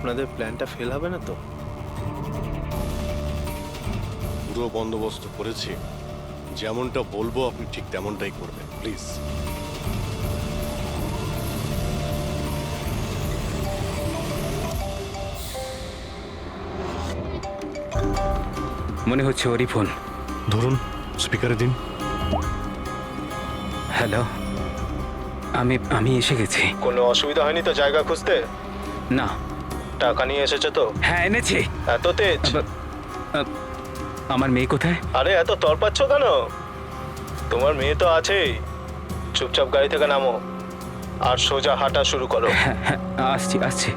আপনাদের প্ল্যানটা ফেল হবে না তো? পুরো বন্দোবস্ত করেছি, যেমনটা বলবো আপনি ঠিক তেমনটাই করবেন, প্লিজ। মনে হচ্ছে ওরই ফোন। ধরুন, স্পিকারে দিন। হ্যালো, আমি আমি এসে গেছি। কোনো অসুবিধা হয়নি তো জায়গা খুঁজতে? না। টাকা নিয়ে এসেছো তো? হ্যাঁ, এনেছি। এত তেজ? আমার মেয়ে কোথায়? আরে এত তরপাচ্ছ কেন? তোমার মেয়ে তো আছেই। চুপচাপ গাড়ি থেকে নামো আর সোজা হাঁটা শুরু করো। হ্যাঁ হ্যাঁ, আসছি আসছি।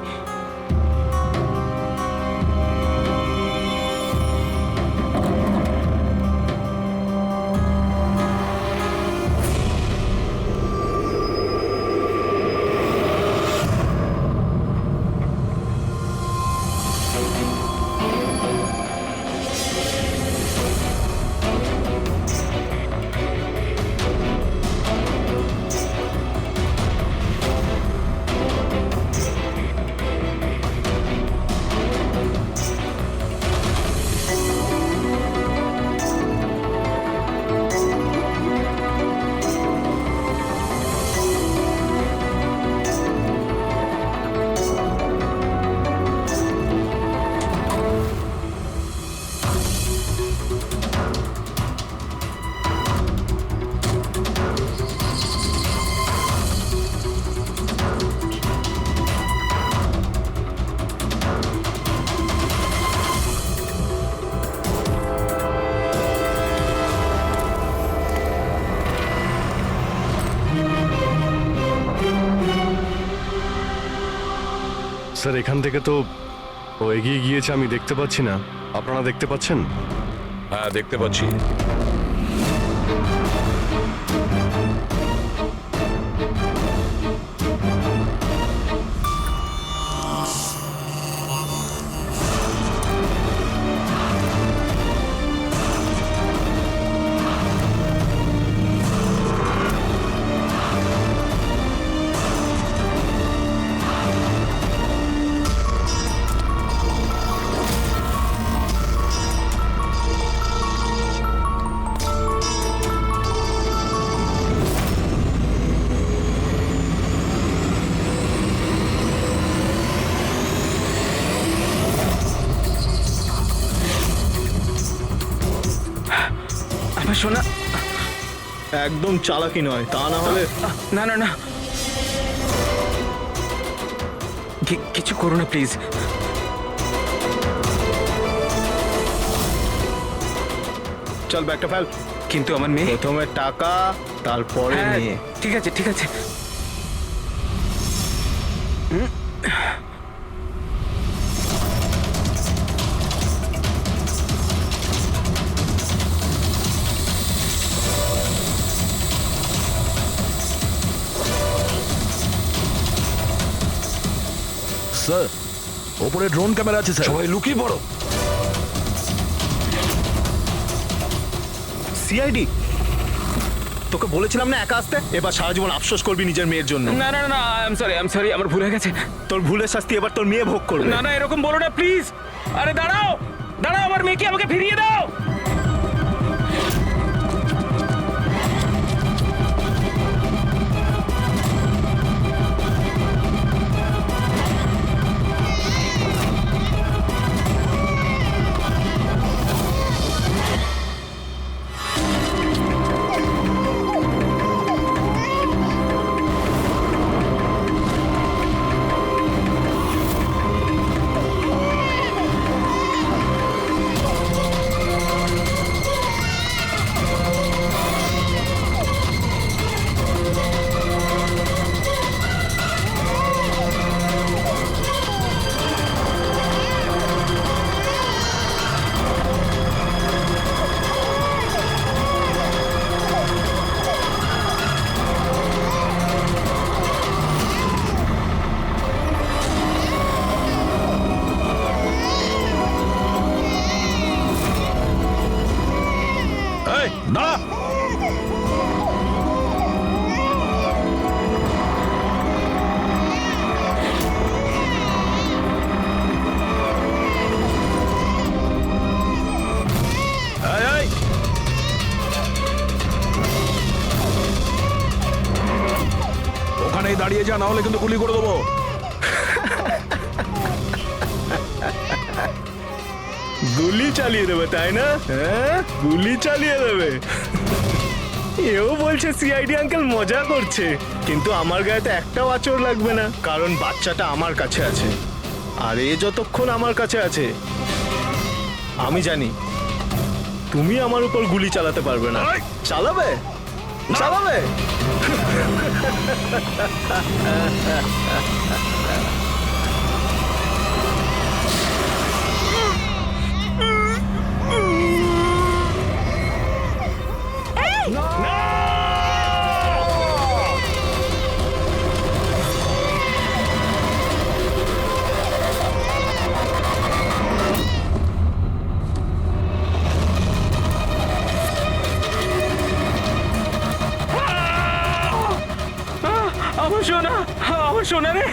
স্যার, এখান থেকে তো ও এগিয়ে গিয়েছে, আমি দেখতে পাচ্ছি না। আপনারা দেখতে পাচ্ছেন? হ্যাঁ, দেখতে পাচ্ছি। আমার সোনা। একদম চালাকি নয়, তা না হলে। না না না, কিছু করো না প্লিজ। চল ব্যাগটা ফেল। কিন্তু আমার মেয়ে। প্রথমে টাকা, তারপরে হ্যাঁ, মেয়ে। ঠিক আছে ঠিক আছে। স্যার, ওপরে ড্রোন ক্যামেরা আছে স্যার। সবাই লুকিয়ে পড়ো। সিআইডি, তোকে বলেছিলাম না একা আসতে? এবার সারা জীবন আফসোস করবি নিজের মেয়ের জন্য। না না না, আই এম সরি, আমার ভুল হয়ে গেছে। তোর ভুলের শাস্তি এবার তোর মেয়ে ভোগ করবে। না না, এরকম বলো না প্লিজ। আরে দাঁড়াও দাঁড়াও, আমার মেয়েকে আমাকে ফিরিয়ে দাও। দাঁড়িয়ে যা, না হলে কিন্তু গুলি করে দেবো। গুলি চালিয়ে দেবে তাই না? হ্যাঁ, গুলি চালিয়ে দেবে। এও বলছে সিআইডি আঙ্কেল মজা করছে, কিন্তু আমার গায়ে তো একটাও আঁচড় লাগবে না, কারণ বাচ্চাটা আমার কাছে আছে। আর এ যতক্ষণ আমার কাছে আছে, আমি জানি তুমি আমার উপর গুলি চালাতে পারবে না। চালাবে চালাবে। আমার সোনা, আমার সোনা রে।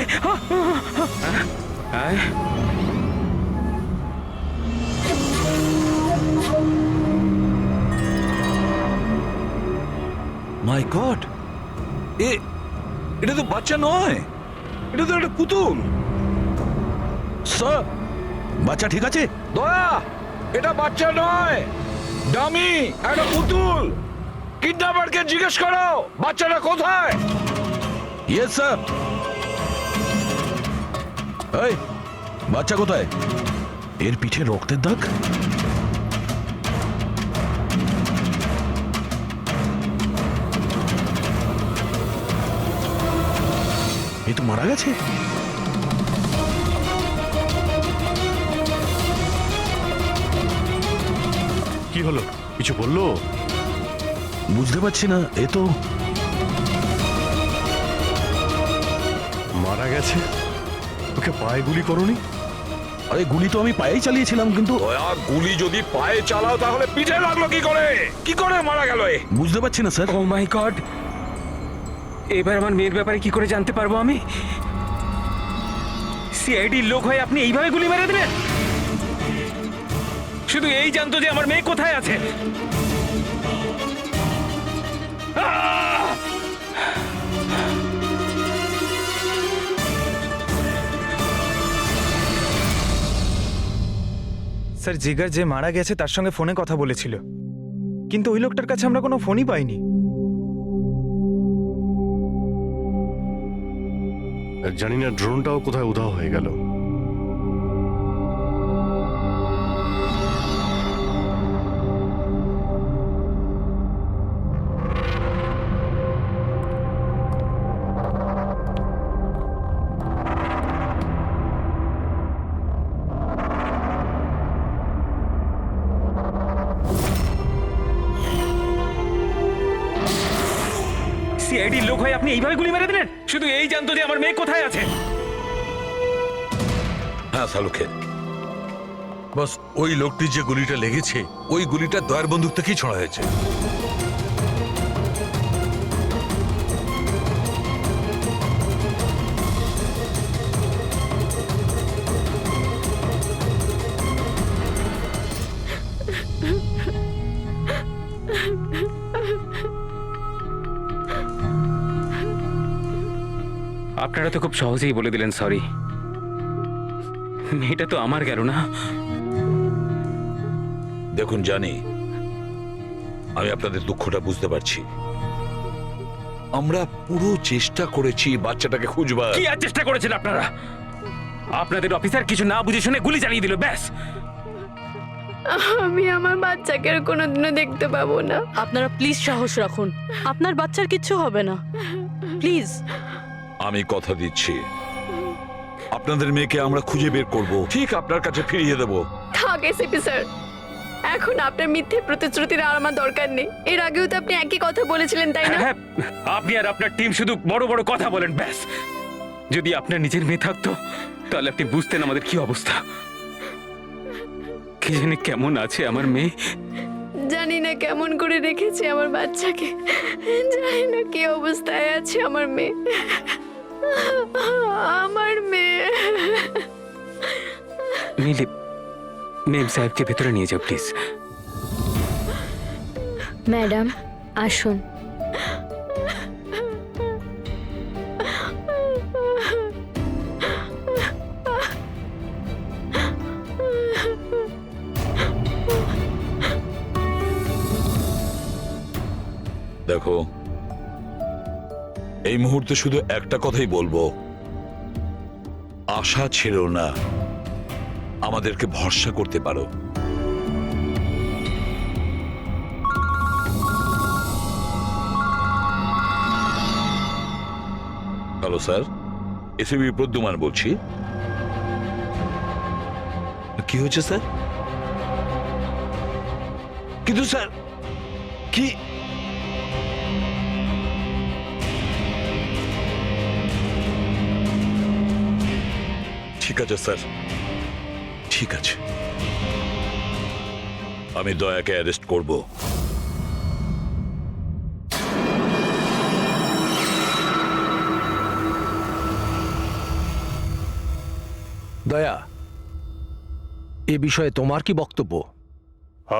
মাই গড, এটা তো বাচ্চা নয়, এটা তো একটা পুতুল। স্যার, বাচ্চা ঠিক আছে? দয়া, এটা বাচ্চা নয়, ডামি, একটা পুতুল। কিডন্যাপারকে জিজ্ঞেস করো বাচ্চাটা কোথায়। Yes sir. এই, বাচ্চা কোথায়? এর পিঠে রক্তের দাগ। এ তো মারা গেছে। কি হলো, কিছু বললো? বুঝতে পারছি না, এ তো মারা গেছে। ওকে পায়ে গুলি করনি? আরে গুলি তো আমি পায়েই চালিয়েছিলাম, কিন্তু গুলি যদি পায়ে চালাও তাহলে পিঠে লাগলো কি করে? কি করে মারা গেল? বুঝতে পারছি না স্যার। ও মাই গড, এবার আমার মেয়ের ব্যাপারে কি করে জানতে পারবো আমি? সিআইডির লোক হয়ে আপনি এইভাবে গুলি মেরে দিলেন? শুধু এই জানতো যে আমার মেয়ে কোথায় আছে। আহ! স্যার, জিগার যে মারা গেছে তার সঙ্গে ফোনে কথা বলেছিল, কিন্তু ওই লোকটার কাছে আমরা কোনো ফোনই পাইনি। জানি না ড্রোনটাও কোথায় উধাও হয়ে গেল। সিআইডির লোক হয়ে আপনি এইভাবে গুলি মেরে দিলেন? শুধু এই জানতো যে আমার মেয়ে কোথায় আছে। হ্যাঁ সালুকে, বাস ওই লোকটির যে গুলিটা লেগেছে ওই গুলিটা দয়ার বন্দুক থেকেই ছোড়া হয়েছে। আপনারা তো খুব সহজেই বলে দিলেন সরি। মেয়েটা তো আমার গেল না। দেখুন জানি, আমি আপনাদের দুঃখটা বুঝতে পারছি। আমরা পুরো চেষ্টা করেছি বাচ্চাটাকে খুঁজবার। কি আর চেষ্টা করেছেন আপনারা? আপনাদের অফিসার কিছু না বুঝে শুনে গুলি চালিয়ে দিল, ব্যাস। আমি আমার বাচ্চাকে আর কোনোদিনও দেখতে পাবো না। আপনারা প্লিজ সাহস রাখুন, আপনার বাচ্চার কিচ্ছু হবে না, প্লিজ। আমি কথা দিচ্ছি, আপনাদের মেয়েকে আমরা খুঁজে বের করব, ঠিক আপনার কাছে ফিরিয়ে দেব। থাক এসিপি স্যার, এখন আপনার মিথ্যে প্রতিশ্রুতির আর আমার দরকার নেই। এর আগেও তো আপনি একই কথা বলেছিলেন, তাই না? হ্যাঁ, আপনি আর আপনার টিম শুধু বড় বড় কথা বলেন, ব্যাস। যদি আপনার নিজের মেয়ে থাকতো তাহলে আপনি বুঝতেন আমাদের কি অবস্থা। কি জানি কেমন আছে আমার মেয়ে। জানি না কেমন করে রেখেছি আমার বাচ্চাকে, জানি না কি অবস্থায় আছে আমার মেয়ে। আমার মেয়ে। মিলি, মেম সাহেবকে ভেতরে নিয়ে যাও প্লিজ। ম্যাডাম আসুন। দেখো, এই মুহূর্তে শুধু একটা কথাই বলবো, আশা ছেড়ো না, আমাদেরকে ভরসা করতে পারো। হ্যালো স্যার, এসিবি প্রদ্যুমান বলছি। কি হয়েছে স্যার? কিন্তু স্যার কি ঠিক আছে স্যার, ঠিক আছে, আমি দয়াকে অ্যারেস্ট করব। দয়া, এ বিষয়ে তোমার কি বক্তব্য?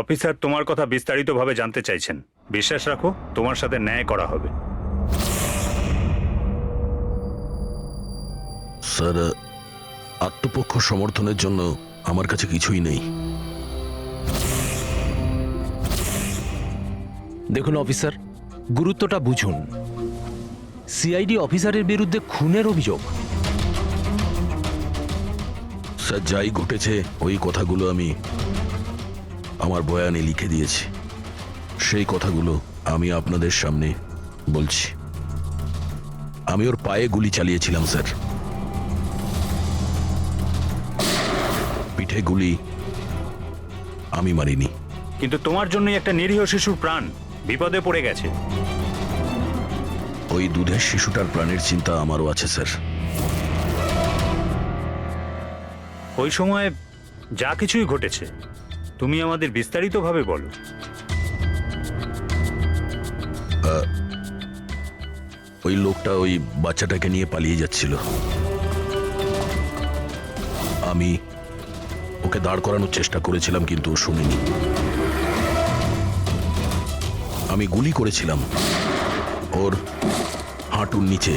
অফিসার তোমার কথা বিস্তারিতভাবে জানতে চাইছেন। বিশ্বাস রাখো, তোমার সাথে ন্যায় করা হবে। স্যার, আত্মপক্ষ সমর্থনের জন্য আমার কাছে কিছুই নেই। দেখুন অফিসার, গুরুত্বটা বুঝুন। সিআইডি অফিসারের বিরুদ্ধে খুনের অভিযোগ। স্যার, যাই ঘটেছে ওই কথাগুলো আমি আমার বয়ানে লিখে দিয়েছি। সেই কথাগুলো আমি আপনাদের সামনে বলছি। আমি ওর পায়ে গুলি চালিয়েছিলাম স্যার, পিঠে গুলি আমি মারিনি। কিন্তু তোমার জন্যই একটা নিরীহ শিশুর প্রাণ বিপদে পড়ে গেছে। ওই দুধের শিশুটার প্রাণের চিন্তা আমারও আছে স্যার। ওই সময় যা কিছুই ঘটেছে তুমি আমাদের বিস্তারিতভাবে বলো। ওই লোকটা ওই বাচ্চাটাকে নিয়ে পালিয়ে যাচ্ছিল। আমি ওকে দাঁড় করানোর চেষ্টা করেছিলাম, কিন্তু ও শুনেনি। আমি গুলি করেছিলাম ওর হাঁটুর নিচে,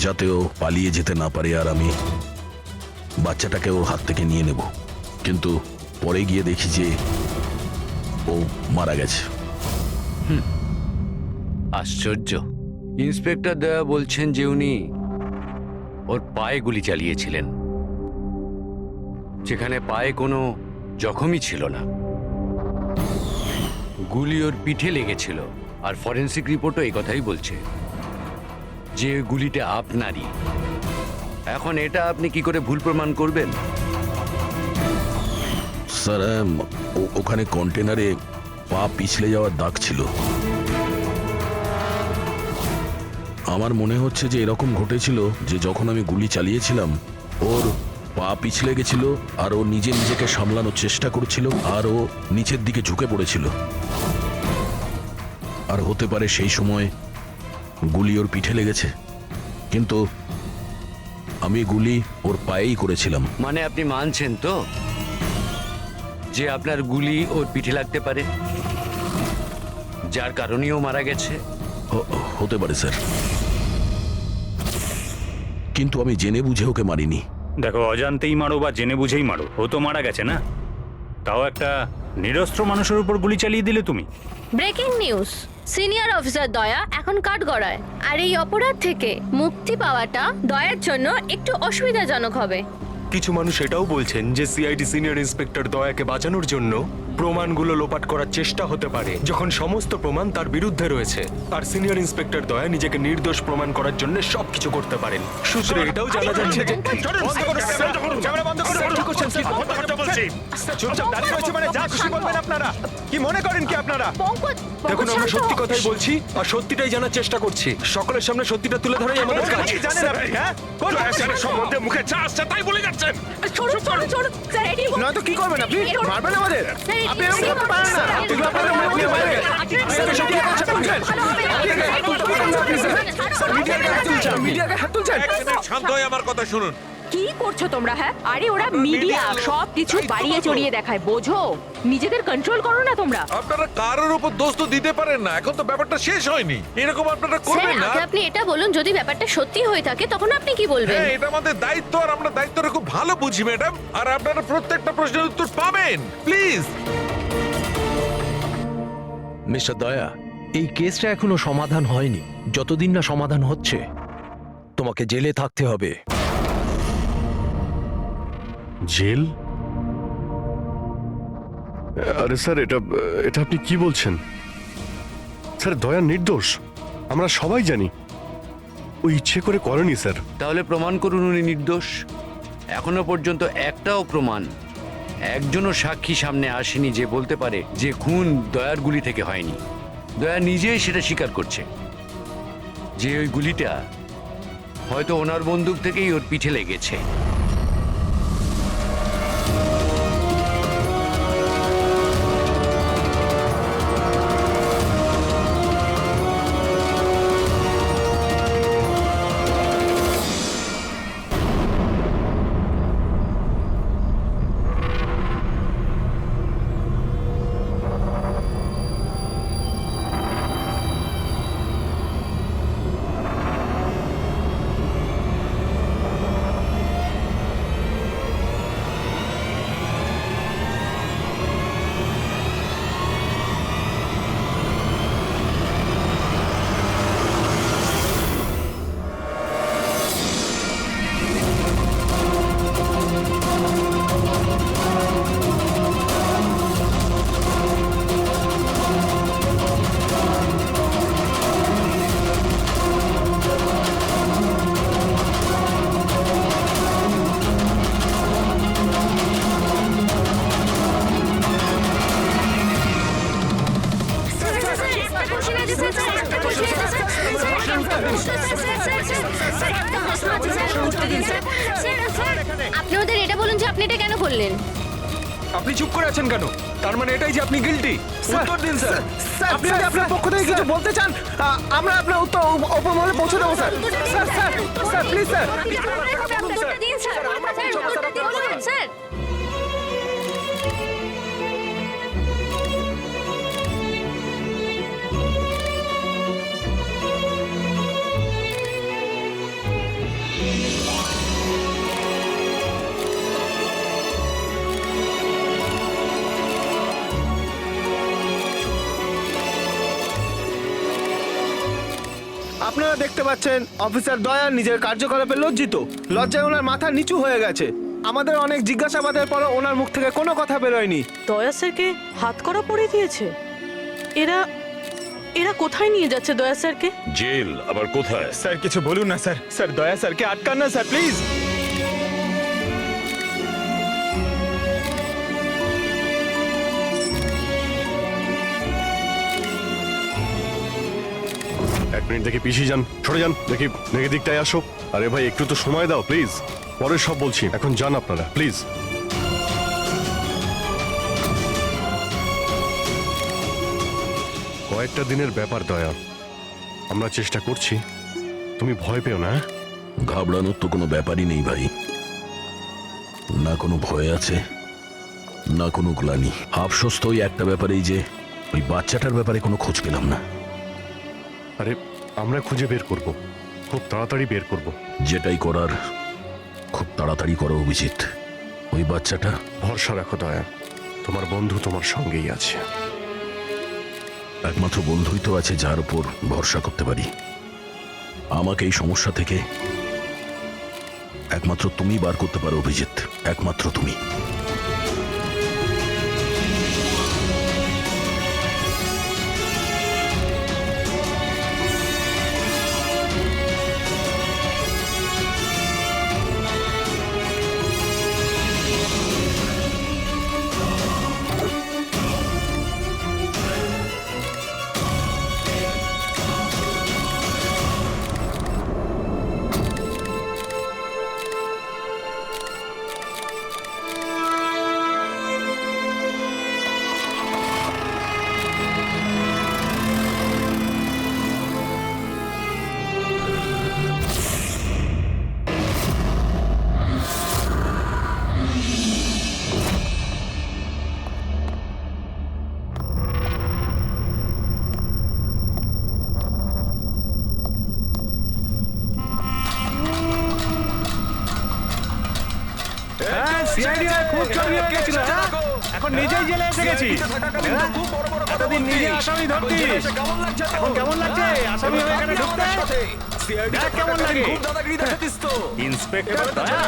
যাতে ও পালিয়ে যেতে না পারে, আর আমি বাচ্চাটাকে ওর হাত থেকে নিয়ে নেব। কিন্তু পরে গিয়ে দেখি যে ও মারা গেছে। আশ্চর্য, ইন্সপেক্টর দয়া বলছেন যে উনি ওর পায়ে গুলি চালিয়েছিলেন, যেখানে পায়ে কোনো জখমই ছিল না। গুলি ওর পিঠে লেগেছিল, আর ফরেন্সিক রিপোর্টও এই কথাই বলছে যে গুলিটা আপনারই। এখন এটা আপনি কি করে ভুল প্রমাণ করবেন? স্যার, ওখানে কন্টেনারে পা পিছলে যাওয়ার দাগ ছিল। আমার মনে হচ্ছে যে এরকম ঘটেছিল যে যখন আমি গুলি চালিয়েছিলাম ওর পা পিছলে গেছিল, আর ও নিজেকে সামলানোর চেষ্টা করছিল, আর ও নিচের দিকে ঝুঁকে পড়েছিল। আর হতে পারে সেই সময় গুলি ওর পিঠে লেগেছে, কিন্তু আমি গুলি ওর পায়েই করেছিলাম। মানে আপনি মানছেন তো যে আপনার গুলি ওর পিঠে লাগতে পারে, যার কারণেও মারা গেছে? হতে পারে স্যার, কিন্তু আমি জেনে বুঝে ওকে মারিনি। দেখো, অজান্তেই মারো বা জেনে বুঝেই মারো, ও তো মারা গেছে না? তাও একটা নিরস্ত্র মানুষের উপর গুলি চালিয়ে দিলে তুমি। ব্রেকিং নিউজ, সিনিয়র অফিসার দয়া এখন কাঠগড়ায়। আর এই অপরাধ থেকে মুক্তি পাওয়াটা দয়ার জন্য একটু অসুবিধাজনক হবে। কিছু মানুষ এটাও বলছেন যে সিআইডি সিনিয়র ইন্সপেক্টর দয়াকে বাঁচানোর জন্য প্রমাণগুলো লোপাট করার চেষ্টা হতে পারে, যখন সমস্ত প্রমাণ তার বিরুদ্ধে রয়েছে। আর সিনিয়র ইন্সপেক্টর দয়া নিজেকে নির্দোষ প্রমাণ করার জন্য সবকিছু করতে পারেন। সূত্রে এটাও জানা যাচ্ছে যে চুপচাপ দাঁড়িয়ে রয়েছে, মানে যা খুশি বলবেন আপনারা। কি মনে করেন কি আপনারা? দেখুন, আমরা সত্যি কথাই বলছি আর সত্যিটাই জানার চেষ্টা করছি। সকলের সামনে সত্যিটা তুলে ধরাই আমাদের কাজ। জানেন আপনি? হ্যাঁ, কোন সম্বন্ধে মুখে চা আসছে তাই বলে যাচ্ছেন। নয়তো কি করবেন আপনি? মারবেন আমাদের? আপনি এরকম করতে পারেন না। শান্ত হয়ে আমার কথা শুনুন। কি করছো তোমরা? হ্যাঁ, আরে ওরা মিডিয়া, সব কিছু বাড়িয়ে চড়িয়ে দেখায়, বোঝো? নিজেদের কন্ট্রোল করো না তোমরা। আপনারা কারোর উপর দোষ তো দিতে পারেন না, এখন তো ব্যাপারটা শেষ হয়নি। এরকম আপনারা করবেন না। আপনি এটা বলুন, যদি ব্যাপারটা সত্যি হয়ে থাকে তখন আপনি কি বলবেন? হ্যাঁ, এটা আমাদের দায়িত্ব, আর আমরা দায়িত্বটা খুব ভালো বুঝি ম্যাডাম। আর আপনারা প্রত্যেকটা প্রশ্নের উত্তর পাবেন, প্লিজ। মিস্টার দয়া, এই কেসটা এখনো সমাধান হয়নি। যতদিন না সমাধান হচ্ছে তোমাকে জেলে থাকতে হবে। জেল? আরে স্যার, এটা এটা আপনি কি বলছেন? স্যার, দয়া নির্দোষ, আমরা সবাই জানি। ও ইচ্ছে করে করেনি স্যার। তাহলে প্রমাণ করুন উনি নির্দোষ। এখনো পর্যন্ত একটাও প্রমাণ, একজনও সাক্ষী সামনে আসেনি যে বলতে পারে যে খুন দয়ার গুলি থেকে হয়নি। দয়া নিজেই সেটা স্বীকার করছে যে ওই গুলিটা হয়তো ওনার বন্দুক থেকেই ওর পিঠে লেগেছে। আপনি ওদের এটা বলুন যে আপনি এটা কেন করলেন? আপনি চুপ করে আছেন কেন? তার মানে এটাই যে আপনি গিল্টি? উত্তর দিন স্যার। আপনি যদি আপনার পক্ষ থেকে কিছু বলতে চান, আমরা আপনার উত্তর ওপর মহলে পৌঁছে দেবো sir. Sir sir sir please sir. উত্তরটা দিন স্যার। উত্তরটা দিন স্যার। আপনারা দেখতে পাচ্ছেন অফিসার দয়া নিজের কার্যকলাপে লজ্জিত। লজ্জায় ওনার মাথা নিচু হয়ে গেছে। আমাদের অনেক জিজ্ঞাসাবাদের পরও ওনার মুখ থেকে কোনো কথা বেরোয়নি। দয়া স্যারকে হাত করা পড়ে দিয়েছে। এরা এরা কোথায় নিয়ে যাচ্ছে দয়া স্যারকে? জেল আবার কোথায়? স্যার কিছু বলুন না স্যার। স্যার দয়া স্যারকে আটকান না স্যার, প্লিজ। এক মিনিট, দেখি পিছিয়ে যান, সরে যান, দেখি দেখি দিকটায় আসো। আরে ভাই, একটু তো সময় দাও প্লিজ, পরে সব বলছি, এখন যান আপনারা প্লিজ। কয়েকটা দিনের ব্যাপার দয়া, আমরা চেষ্টা করছি, তুমি ভয় পেও না। ঘাবড়ানোর তো কোনো ব্যাপারই নেই ভাই। না কোনো ভয় আছে, না কোনো গ্লানি। আফসোস তো ওই একটা ব্যাপারেই যে ওই বাচ্চাটার ব্যাপারে কোনো খোঁজ পেলাম না। আরে আমরা খুঁজে বের করব, খুব তাড়াতাড়ি বের করব। যেটাই করার খুব তাড়াতাড়ি করো অভিজিৎ। ওই বাচ্চাটা। ভরসা রাখো দয়া, তোমার বন্ধু তোমার সঙ্গেই আছে। একমাত্র বন্ধুই তো আছে যার উপর ভরসা করতে পারি। আমাকে এই সমস্যা থেকে একমাত্র তুমি বার করতে পারো অভিজিৎ, একমাত্র তুমি। সিআইডি খুব চড়িয়ে গেছিল। এখন নিজেই জেলে এসে গেছি। এতদিন নিজে আসামি ধরতিস, এখন কেমন লাগছে আসামি হয়ে এখানে ঢুকতে? দেখ কেমন লাগে। ইন্সপেক্টর দয়া,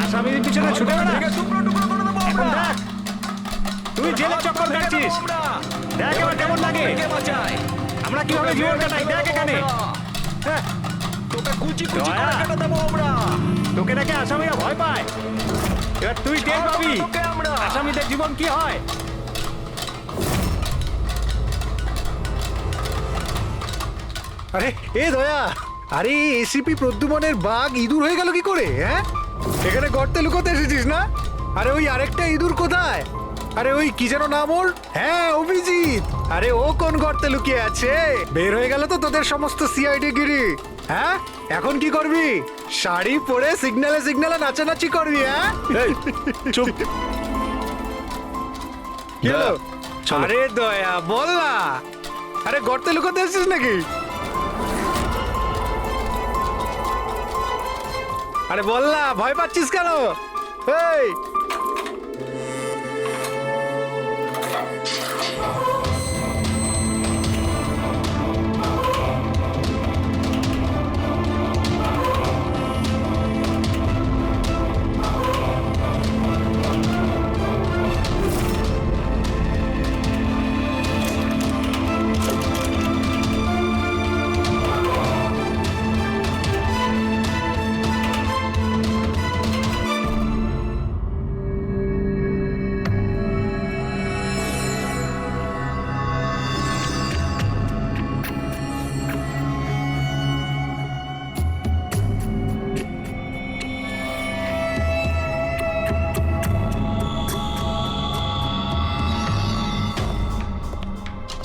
আসামির পিছনে ছুটে বেড়া। এখন দেখ তুই জেলে চক্কর কাটছিস, দেখ এবার কেমন লাগে। আমরা কিভাবে জীবন কাটাই দেখ এখানে। তোকে দেখে আসামিরা ভয় পায়, এবার তুই টের পাবি আসামিদের জীবন কি হয়। আরে এ দয়া, আরে এসিপি প্রদ্যুমনের বাঘ ইঁদুর হয়ে গেল কি করে? হ্যাঁ, এখানে গর্তে লুকোতে এসেছিস না? আরে ওই আরেকটা ইঁদুর কোথায়? আরে ওই কি যেন নাম ওর? হ্যাঁ, অভিজিৎ। আরে ও কোন গর্তে লুকিয়ে আছে? বের হয়ে গেল তো তোদের সমস্ত সিআইডি গিরি। হ্যাঁ, এখন কি করবি? শাড়ি পরে সিগন্যালে সিগন্যালে নাচানাচি করবি? হ্যাঁ, চুপ। কি হলো? আরে দয়া বল না, আরে গর্তে লুকোতে এসেছিস নাকি? আরে বল না, ভয় পাচ্ছিস কেন? এই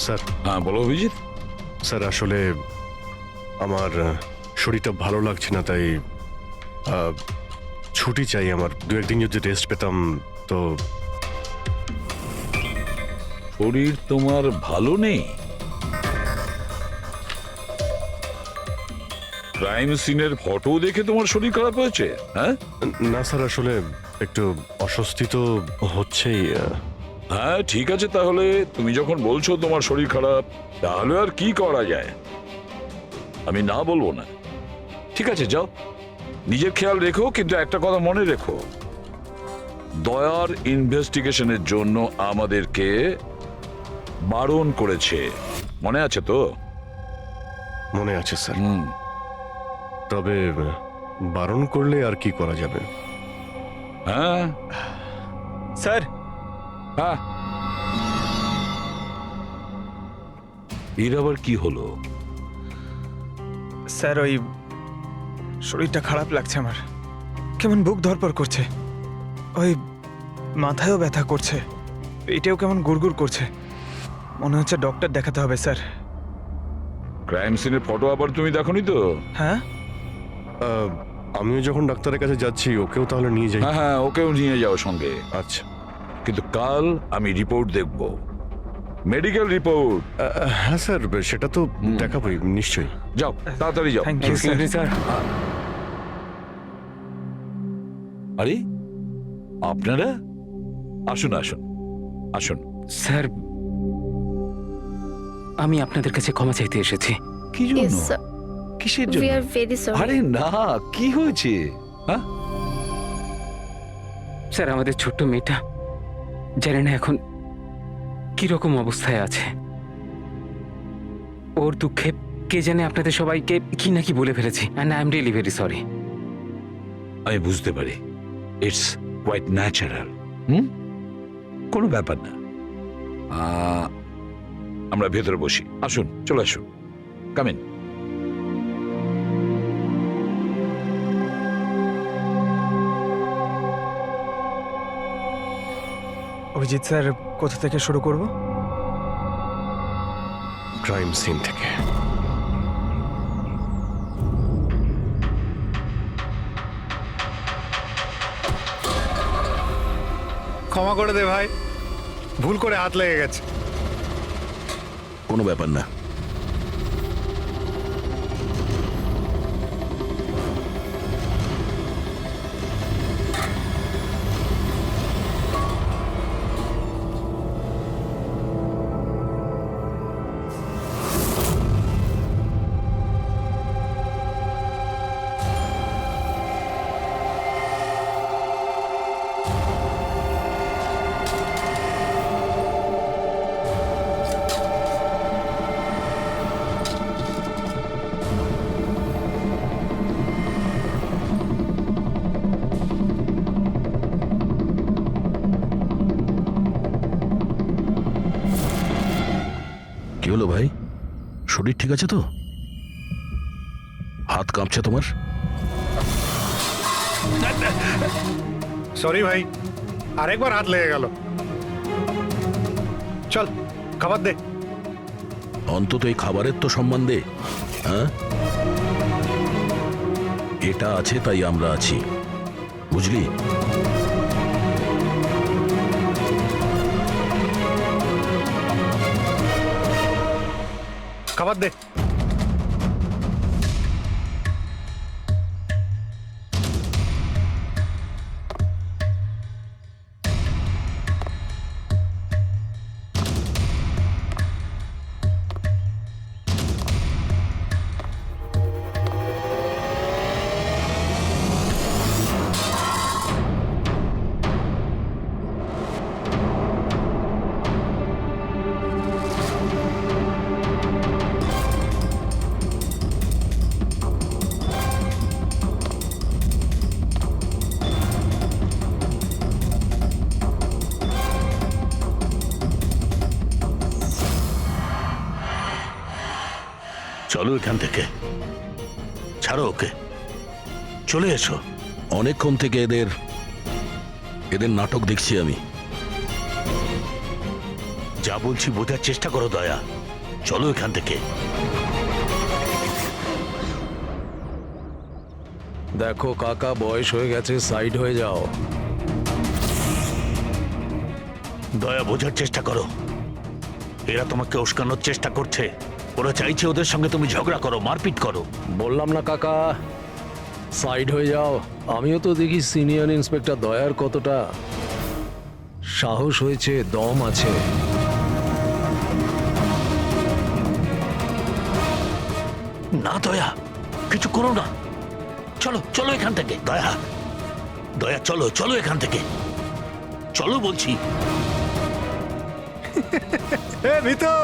স্যার। হ্যাঁ বলো অভিজিৎ। স্যার আসলে আমার শরীরটা ভালো লাগছে না, তাই ছুটি চাই আমার। দু একদিন যদি রেস্ট পেতাম তো। শরীর তোমার ভালো নেই? ক্রাইম সিনের ফটো দেখে তোমার শরীর খারাপ হয়েছে? হ্যাঁ না স্যার, আসলে একটু অস্বস্তি তো হচ্ছেই। হ্যাঁ ঠিক আছে, তাহলে তুমি যখন বলছো তোমার শরীর খারাপ, তাহলে আর কি করা যায়? আমি না বলবো না। ঠিক আছে যাও, নিজের খেয়াল রেখো, কিন্তু একটা কথা মনে রেখো, দয়ার ইনভেস্টিগেশনের জন্য আমাদেরকে বারণ করেছে, মনে আছে তো? মনে আছে স্যার। তবে বারণ করলে আর কি করা যাবে? হ্যাঁ স্যার। হ্যাঁ, এর আবার কি হলো? স্যার ওই শরীরটা খারাপ লাগছে আমার, কেমন বুক ধরপড় করছে, ওই মাথায়ও ব্যথা করছে, পেটেও কেমন গুড়গুড় করছে, মনে হচ্ছে ডক্টর দেখাতে হবে স্যার। ক্রাইম সিনের ফটো আবার তুমি দেখোনি তো? হ্যাঁ, আমিও যখন ডাক্তারের কাছে যাচ্ছি ওকেও তাহলে নিয়ে যাই। হ্যাঁ হ্যাঁ, ওকেও নিয়ে যাও সঙ্গে। আচ্ছা, কিন্তু কাল আমি রিপোর্ট দেখব, মেডিকেল রিপোর্ট। হ্যাঁ স্যার, সেটা তো দেখাবই নিশ্চয়ই। যাও তাড়াতাড়ি যাও। Thank you sir. আরে আপনারা আসুন আসুন আসুন। স্যার, আমি আপনাদের কাছে ক্ষমা চাইতে এসেছি। কি জন্য? কিসের জন্য? আরে না, কি হয়েছে? হ্যাঁ স্যার, আমাদের ছোট্ট মেয়েটা জানি না এখন কিরকম অবস্থায় আছে। ওর দুঃখে কে জানে আপনাদের সবাইকে কি নাকি বলে ফেলেছি, and I am really very sorry. আমি বুঝতে পারি, ইটস কোয়াইট ন্যাচারাল। কোনো ব্যাপার না। আমরা ভেতরে বসি, আসুন, চলে আসুন, কাম ইন। অভিজিৎ স্যার, কোথা থেকে শুরু করব? ক্রাইম সিন থেকে। ক্ষমা করে দে ভাই, ভুল করে হাত লেগে গেছে। কোনো ব্যাপার না। হলো ভাই? শরীর ঠিক আছে তো? হাত কাঁপছে তোমার? সরি ভাই, আরেকবার হাত লেগে গেল। চল খাবার দে। অন্তত এই খাবারের তো সম্মান দে। হ্যাঁ, এটা আছে তাই আমরা আছি, বুঝলি? খাবার দে। চলো এখান থেকে, ছাড়ো ওকে, চলে এসো। অনেকক্ষণ থেকে এদের নাটক দেখছি আমি। যা বলছি বোঝার চেষ্টা করো দয়া, চলো এখান থেকে। দেখো কাকা, বয়স হয়ে গেছে, সাইড হয়ে যাও। দয়া, বোঝার চেষ্টা করো, এরা তোমাকে উস্কানোর চেষ্টা করছে। ওরা চাইছে ওদের সঙ্গে তুমি ঝগড়া করো, মারপিট করো। বললাম না কাকা, সাইড হয়ে যাও। আমিও তো দেখি সিনিয়র ইন্সপেক্টর দয়ার কতটা সাহস হয়েছে, দম আছে। না দয়া, কিছু করো না, চলো চলো এখান থেকে। দয়া, দয়া চলো চলো এখান থেকে, চলো বলছি। মিতু,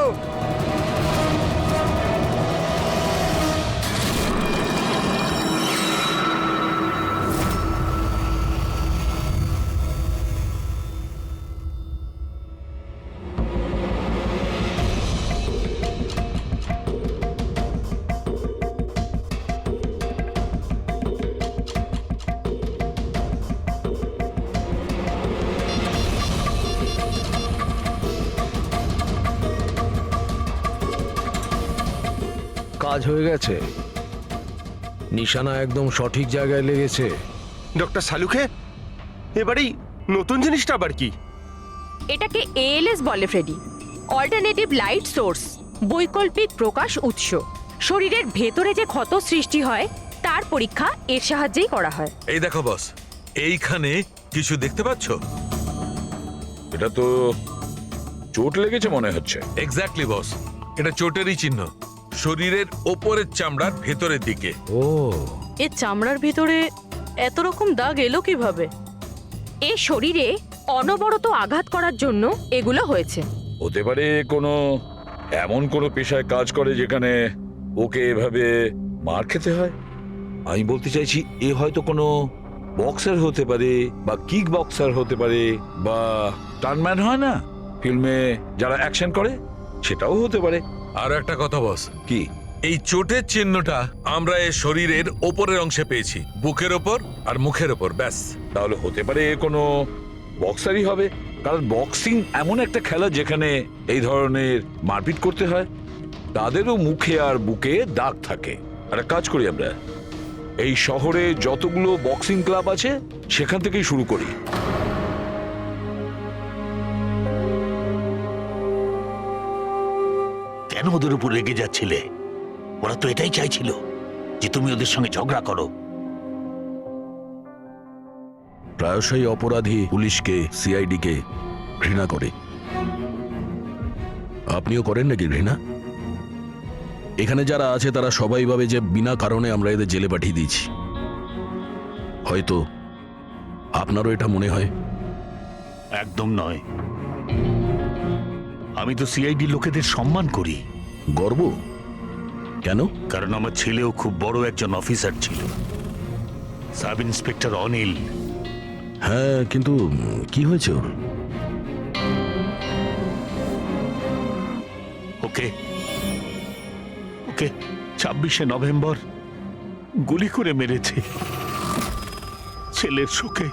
কাজ হয়ে গেছে, নিশানা একদম সঠিক জায়গায় লেগেছে। ডক্টর সালুখে, এবারেই নতুন জিনিসটা আবার কি? এটাকে এএলএস বলে ফ্রেডি, অল্টারনেটিভ লাইট সোর্স, বৈকল্পিক প্রকাশ উৎস। শরীরের ভেতরে যে ক্ষত সৃষ্টি হয় তার পরীক্ষা এর সাহায্যেই করা হয়। এই দেখো বস, এইখানে কিছু দেখতে পাচ্ছ? এটা তো চোট লেগেছে মনে হচ্ছে। এক্স্যাক্টলি বস, এটা চোটেরই চিহ্ন, শরীরের ওপরের চামড়ার ভেতরের দিকে। ও, এর চামড়ার ভিতরে এত রকম দাগ এলো কিভাবে? এ শরীরে অনবরত আঘাত করার জন্য এগুলো হয়েছে। হতে পারে এমন কোনো পেশায় কাজ করে যেখানে ওকে এভাবে মার খেতে হয়। আমি বলতে চাইছি এ হয়তো কোনো বক্সার হতে পারে, বা কিক বক্সার হতে পারে, বা টার্নম্যান হয় না ফিল্মে যারা অ্যাকশন করে, সেটাও হতে পারে। আর একটা কথা বস, কি? এই চোটের চিহ্নটা আমরা এর শরীরের ওপরের অংশে পেয়েছি, বুকের ওপর আর মুখের ওপর, ব্যাস। তাহলে হতে পারে কোনো বক্সারই হবে, কারণ বক্সিং এমন একটা খেলা যেখানে এই ধরনের মারপিট করতে হয়। তাদেরও মুখে আর বুকে দাগ থাকে। একটা কাজ করি, আমরা এই শহরে যতগুলো বক্সিং ক্লাব আছে সেখান থেকেই শুরু করি। কেন ওদের উপর রেগে যাচ্ছিলে? ওরা তো এটাই চাইছিল যে তুমি ওদের সঙ্গে ঝগড়া করো। প্রায়শই অপরাধী পুলিশকে, সিআইডিকে ঘৃণা করে। আপনিও করেন নাকি ঘৃণা? এখানে যারা আছে তারা সবাই ভাবে যে বিনা কারণে আমরা এদের জেলে পাঠিয়ে দিয়েছি। হয়তো আপনারও এটা মনে হয়। একদম নয়, আমি তো সিআইডি লোকেদের সম্মান করি। গর্ব কেন? কারণ আমার ছেলেও খুব বড় একজন অফিসার ছিল, সাব ইন্সপেক্টর অনিল। হ্যাঁ, কিন্তু কি হয়েছে ওর? ওকে ওকে 26শে নভেম্বর গুলি করে মেরেছে। ছেলের শোকে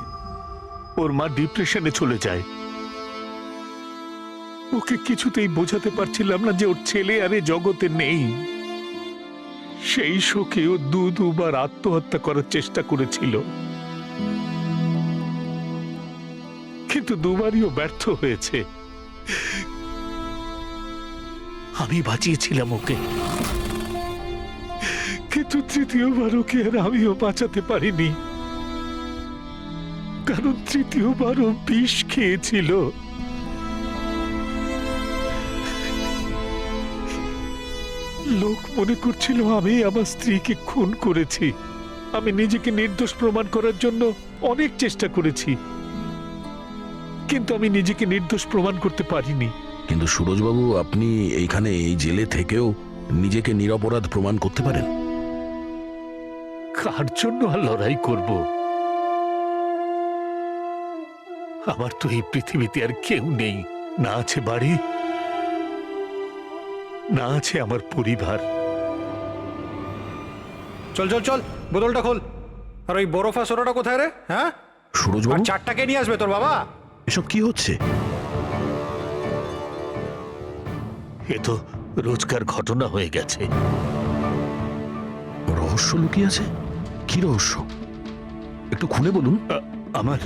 ওর মা ডিপ্রেশনে চলে যায়। ওকে কিছুতেই বোঝাতে পারছিলাম না যে ওর ছেলে আর এ জগতে নেই। সেই শোকে ও দুবার আত্মহত্যা করার চেষ্টা করেছিল, কিন্তু দুবারই ও ব্যর্থ হয়েছে। আমি বাঁচিয়েছিলাম ওকে, কিন্তু তৃতীয়বার ওকে আর আমিও বাঁচাতে পারিনি, কারণ তৃতীয়বারও বিষ খেয়েছিল। লোক মনে করছিল আমি আমার স্ত্রীকে খুন করেছি। আমি নিজেকে নির্দোষ প্রমাণ করার জন্য অনেক চেষ্টা করেছি, কিন্তু আমি নিজেকে নির্দোষ প্রমাণ করতে পারিনি। কিন্তু সুরজবাবু, আপনি এইখানে এই জেলে থেকেও নিজেকে নিরপরাধ প্রমাণ করতে পারেন। কার জন্য আর লড়াই করব? আমার তো এই পৃথিবীতে আর কেউ নেই। না আছে বাড়ি, না আছে আমার পরিবার। চল চল চল, বোতলটা খোল। আর ওই বরফা সোডাটা কোথায় রে? হ্যাঁ, সুরজবাবু, আর চারটাকে নিয়ে আসবে তোর বাবা। এসব কি হচ্ছে? এ তো রোজকার ঘটনা হয়ে গেছে। রহস্য লুকিয়ে আছে? কি রহস্য? একটু খুলে বলুন। আমার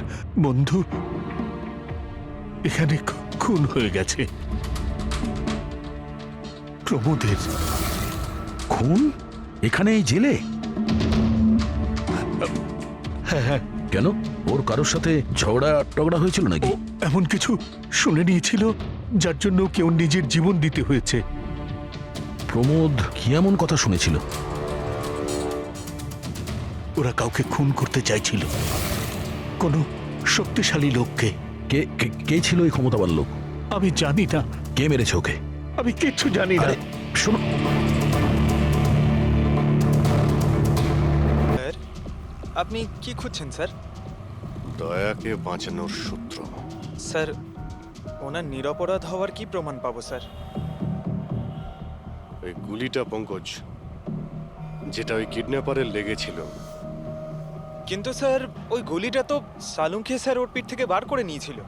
বন্ধু এখানে খুন হয়ে গেছে। প্রমোদের খুন এখানে এই জেলে? হ্যাঁ। কেন? ওর কারোর সাথে ঝগড়া টগড়া হয়েছিল নাকি? এমন কিছু শুনে নিয়েছিল যার জন্য কেউ নিজের জীবন দিতে হয়েছে। প্রমোদ কি এমন কথা শুনেছিল? ওরা কাউকে খুন করতে চাইছিল, কোনো শক্তিশালী লোককে। কে ছিল এই ক্ষমতাবান লোক? আমি জানি না। কে মেরেছে ওকে? আমি কিচ্ছু জানি না। শোনো, আপনি কি খুঁজছেন স্যার? দয়াকে বাঁচানোর সূত্র। স্যার, ওনার নিরপরাধ হওয়ার কি প্রমাণ পাবো স্যার? ওই গুলিটা পঙ্কজ, যেটা ওই কিডন্যাপারের লেগেছিল। কিন্তু স্যার, ওই গুলিটা তো সালুঙ্কে স্যার ওর পিঠ থেকে বার করে নিয়েছিল।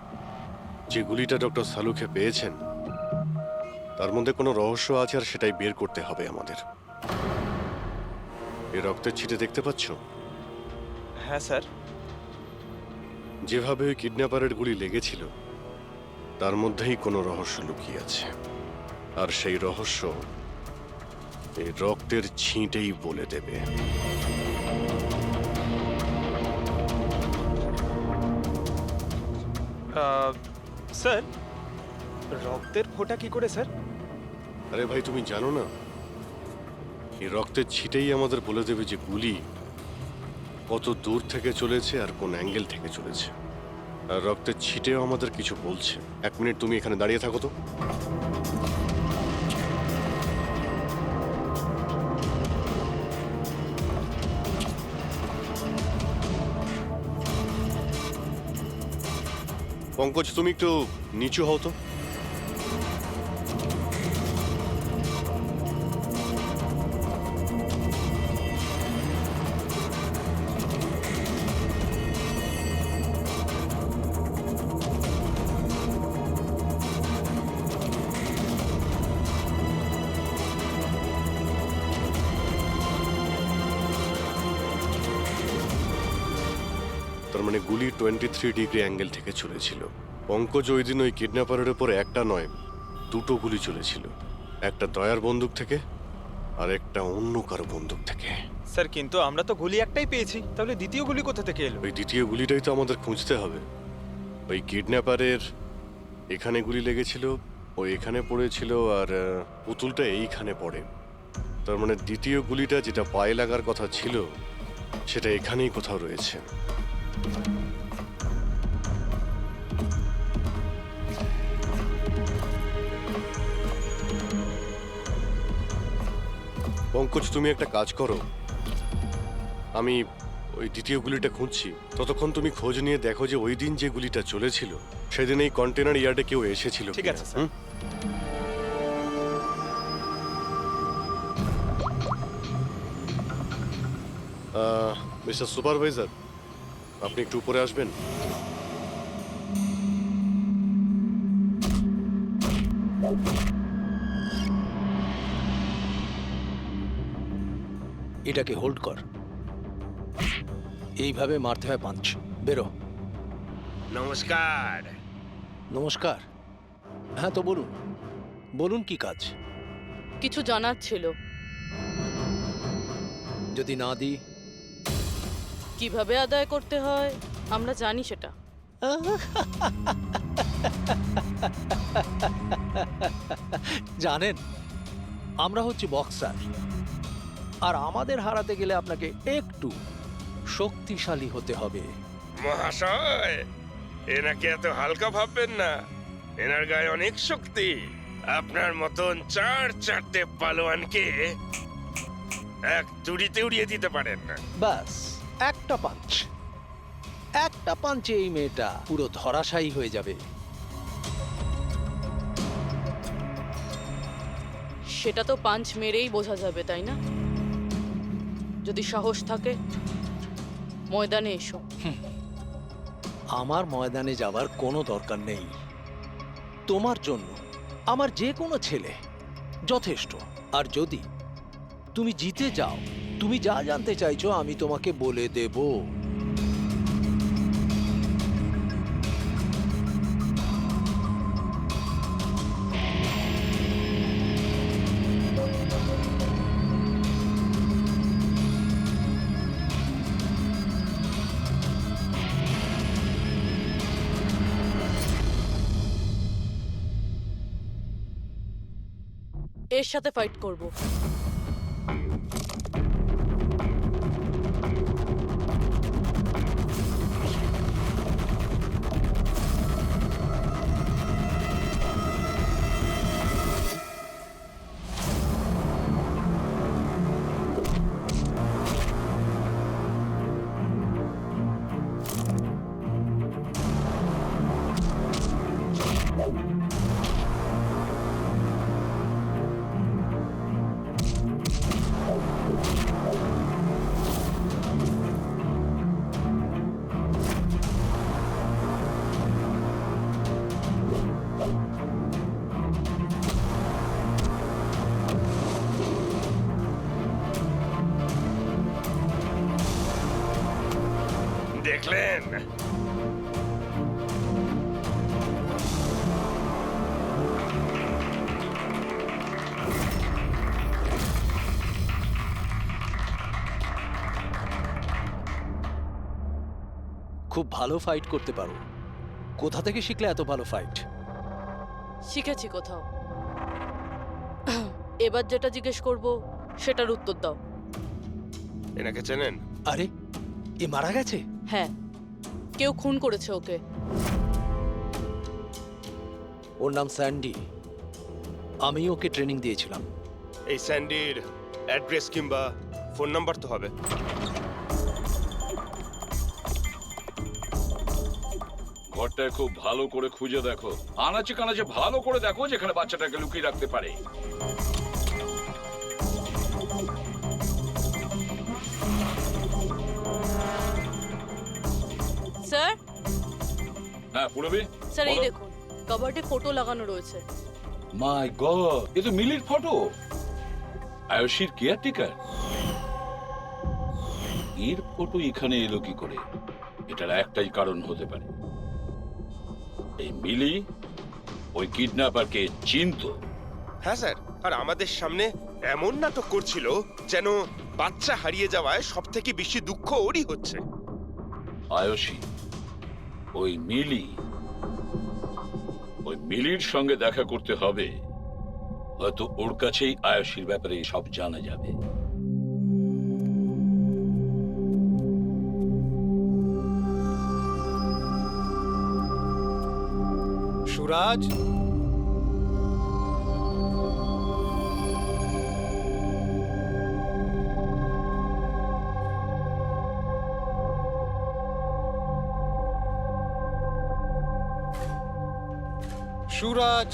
যে গুলিটা ডক্টর সালুখে পেয়েছেন তার মধ্যে কোনো রহস্য আছে, আর সেটাই বের করতে হবে আমাদের। এই রক্তের ছিটে দেখতে পাচ্ছ? হ্যাঁ স্যার। যেভাবে ওই কিডন্যাপারের গুলি লেগেছিল তার মধ্যেই কোনো রহস্য লুকিয়ে আছে, আর সেই রহস্য এই রক্তের ছিটেই বলে দেবে। স্যার, রক্তের ফোঁটা কি করে স্যার? আরে ভাই, তুমি জানো না, এই রক্তের ছিটেই আমাদের বলে দেবে যে গুলি কত দূর থেকে চলেছে আর কোন অ্যাঙ্গেল থেকে চলেছে। আর রক্তের ছিটেও আমাদের কিছু বলছে। 1 মিনিট তুমি এখানে দাঁড়িয়ে থাকো তো। পঙ্কজ, তুমি একটু নিচু হও তো। তার মানে গুলি 23 ডিগ্রি অ্যাঙ্গেল থেকে চলেছিল। পঙ্কজ ওই দিন ওই কিডন্যাপারের উপর একটা নয়, 2টো গুলি চলেছিল। একটা দয়ার বন্দুক থেকে আর একটা অন্য কারো বন্দুক থেকে। স্যার, কিন্তু আমরা তো গুলি একটাই পেয়েছি, তাহলে দ্বিতীয় গুলি কোথা থেকে এলো? ওই দ্বিতীয় গুলিটাই তো আমাদের খুঁজতে হবে। ওই কিডন্যাপারের এখানে গুলি লেগেছিল, ও এখানে পড়েছিল, আর পুতুলটা এইখানে পড়ে। তার মানে দ্বিতীয় গুলিটা যেটা পায়ে লাগার কথা ছিল সেটা এখানেই কোথাও রয়েছে। পঙ্কজ, তুমি একটা কাজ করো, আমি ওই দ্বিতীয় গুলিটা খুঁজছি, ততক্ষণ তুমি খোঁজ নিয়ে দেখো যে ওই দিন যে গুলিটা চলেছিল সেদিন এই কন্টেনার ইয়ার্ডে কেউ এসেছিল। ঠিক আছে স্যার। মিস্টার সুপারভাইজার, আপনি একটু উপরে আসবেন। এটাকে হোল্ড কর। এইভাবে মারতে হয় পাঞ্চ। বেরো। নমস্কার। নমস্কার। হ্যাঁ, তো বলুন বলুন কি কাজ? কিছু জানার ছিল। যদি না দিই? কিভাবে আদায় করতে হয় আমরা জানি সেটা। জানেন, আমরা হচ্ছে বক্সার, আর আমাদের হারাতে গেলে আপনাকে একটু শক্তিশালী হতে হবে। মহাশয়, এনাকে এত হালকা ভাববেন না, এনার গায়ে অনেক শক্তি। আপনার মতন চারটে পালোয়ানকে এক তুড়িতে উড়িয়ে দিতে পারেন না। ব্যাস একটা পাঞ্চে এই মেয়েটা পুরো ধরাশায়ী হয়ে যাবে। সেটা তো পাঞ্চ মেরেই বোঝা যাবে, তাই না? যদি সাহস থাকে ময়দানে এসো। আমার ময়দানে যাবার কোনো দরকার নেই। তোমার জন্য আমার যে কোনো ছেলে যথেষ্ট। আর যদি তুমি জিতে যাও, তুমি যা জানতে চাইছো আমি তোমাকে বলে দেব। এর সাথে ফাইট করব। দেখলেন? খুব ভালো ফাইট করতে পারো। কোথা থেকে শিখলে এত ভালো ফাইট? শিখেছি কোথাও। এবার যেটা জিজ্ঞেস করব সেটার উত্তর দাও। এনাকে চেনেন? আরে, এ মারা গেছে? হ্যাঁ, কেউ খুন করেছে ওকে। ওর নাম স্যান্ডি। আমি ওকে ট্রেনিং দিয়েছিলাম। এই স্যান্ডির অ্যাড্রেস কিংবা ফোন নাম্বার তো হবে। ঘরটায় খুব ভালো করে খুঁজে দেখো, আনাচে কানাচে ভালো করে দেখো যেখানে বাচ্চাটাকে লুকিয়ে রাখতে পারে। স্যার? হ্যাঁ পুরবি? স্যার এই দেখুন, কাবার্ডে ফটো লাগানো রয়েছে। মাই গড, এ তো মিলির ফটো। আয়ুষীর কেয়ারটেকার। এর ফটো এখানে এলো কি করে? এটার একটাই কারণ হতে পারে, এই মিলি ওই কিডন্যাপারকে চিনতো। হ্যাঁ স্যার, আর আমাদের সামনে এমন নাটক করছিল যেন বাচ্চা হারিয়ে যাওয়ায় সব থেকে বেশি দুঃখ ওরই হচ্ছে। আয়ুষী, ওই মিলির সঙ্গে দেখা করতে হবে। হয়তো ওর কাছেই আয়ুষীর ব্যাপারে সব জানা যাবে। সুরাজ, সুরাজ,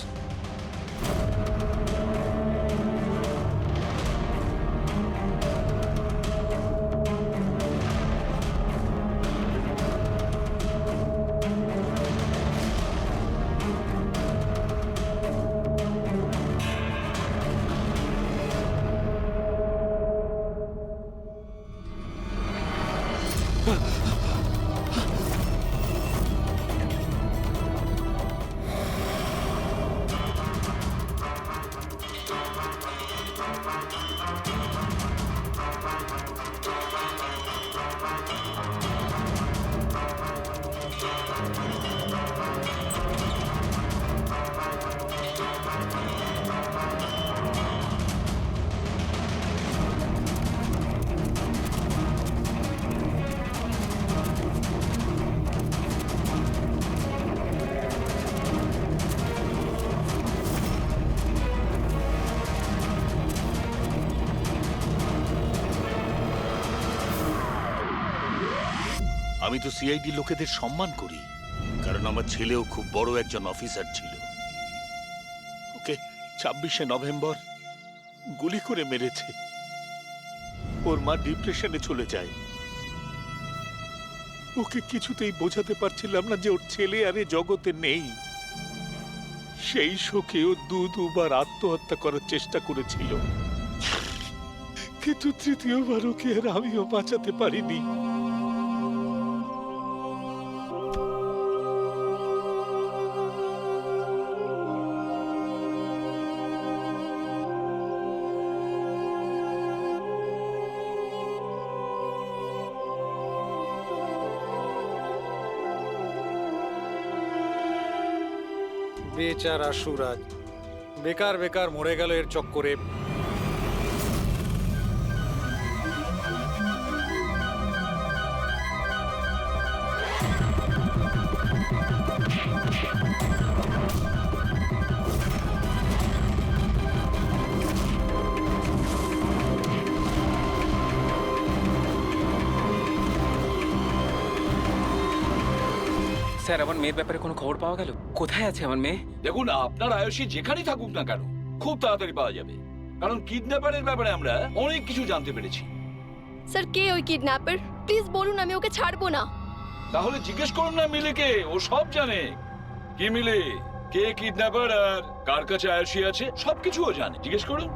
আমি তো সিআইডি লোকেদের সম্মান করি, কারণ আমার ছেলেও খুব বড় একজন অফিসার ছিল। ওকে 26শে নভেম্বর গুলি করে মেরেছে। ওর মা ডিপ্রেশনে চলে যায়। ওকে কিছুতেই বোঝাতে পারছিলাম না যে ওর ছেলে আর এ জগতে নেই। সেই শোকে ও দুবার আত্মহত্যা করার চেষ্টা করেছিল, কিন্তু তৃতীয়বার ওকে আর আমিও বাঁচাতে পারিনি। বেচারা সুরাজ বেকার বেকার মরে গেল এর চক্করে। স্যার, আমার মেয়ের ব্যাপারে কোনো খবর পাওয়া গেল? কোথায় আছে আমার মেয়ে? দেখুন, আপনার আয়ুষী যেখানেই থাকুক না কেন খুব তাড়াতাড়ি পাওয়া যাবে, কারণ কিডন্যাপারের ব্যাপারে আমরা অনেক কিছু জানতে পেরেছি। স্যার, কে ওই কিডন্যাপার? প্লিজ বলুন, আমি ওকে ছাড়বো না। তাহলে জিজ্ঞেস করুন না মিলিকে, ও সব জানে। কি মিলে, কে কিডন্যাপার আর কার কাছে আয়ুষী আছে সবকিছু ও জানে, জিজ্ঞেস করুন।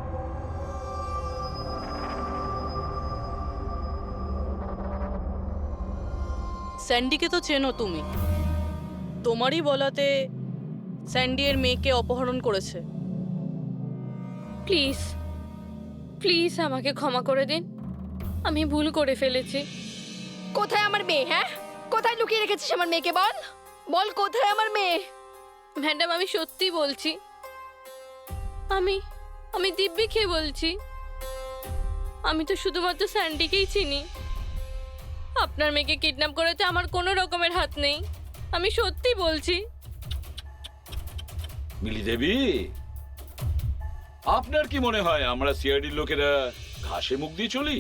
স্যান্ডিকে তো চেনো তুমি, তোমারই বলাতে স্যান্ডি এর মেয়েকে অপহরণ করেছে। প্লিজ প্লিজ আমাকে ক্ষমা করে দিন, আমি ভুল করে ফেলেছি। কোথায় আমার মেয়ে? হ্যাঁ, কোথায় লুকিয়ে রেখেছিস আমার মেয়েকে? বল বল, কোথায় আমার মেয়ে? ম্যাডাম, আমি সত্যি বলছি, আমি দিব্যি খেয়ে বলছি, আমি তো শুধুমাত্র স্যান্ডিকেই চিনি। আপনার মেয়েকে কিডন্যাপ করাতে আমার কোনো রকমের হাত নেই, আমি সত্যি বলছি। মিলি দেবী, আপনার কি মনে হয় আমরা সিআইডির লোকেরা ঘাসে মুখ দিয়ে চলি?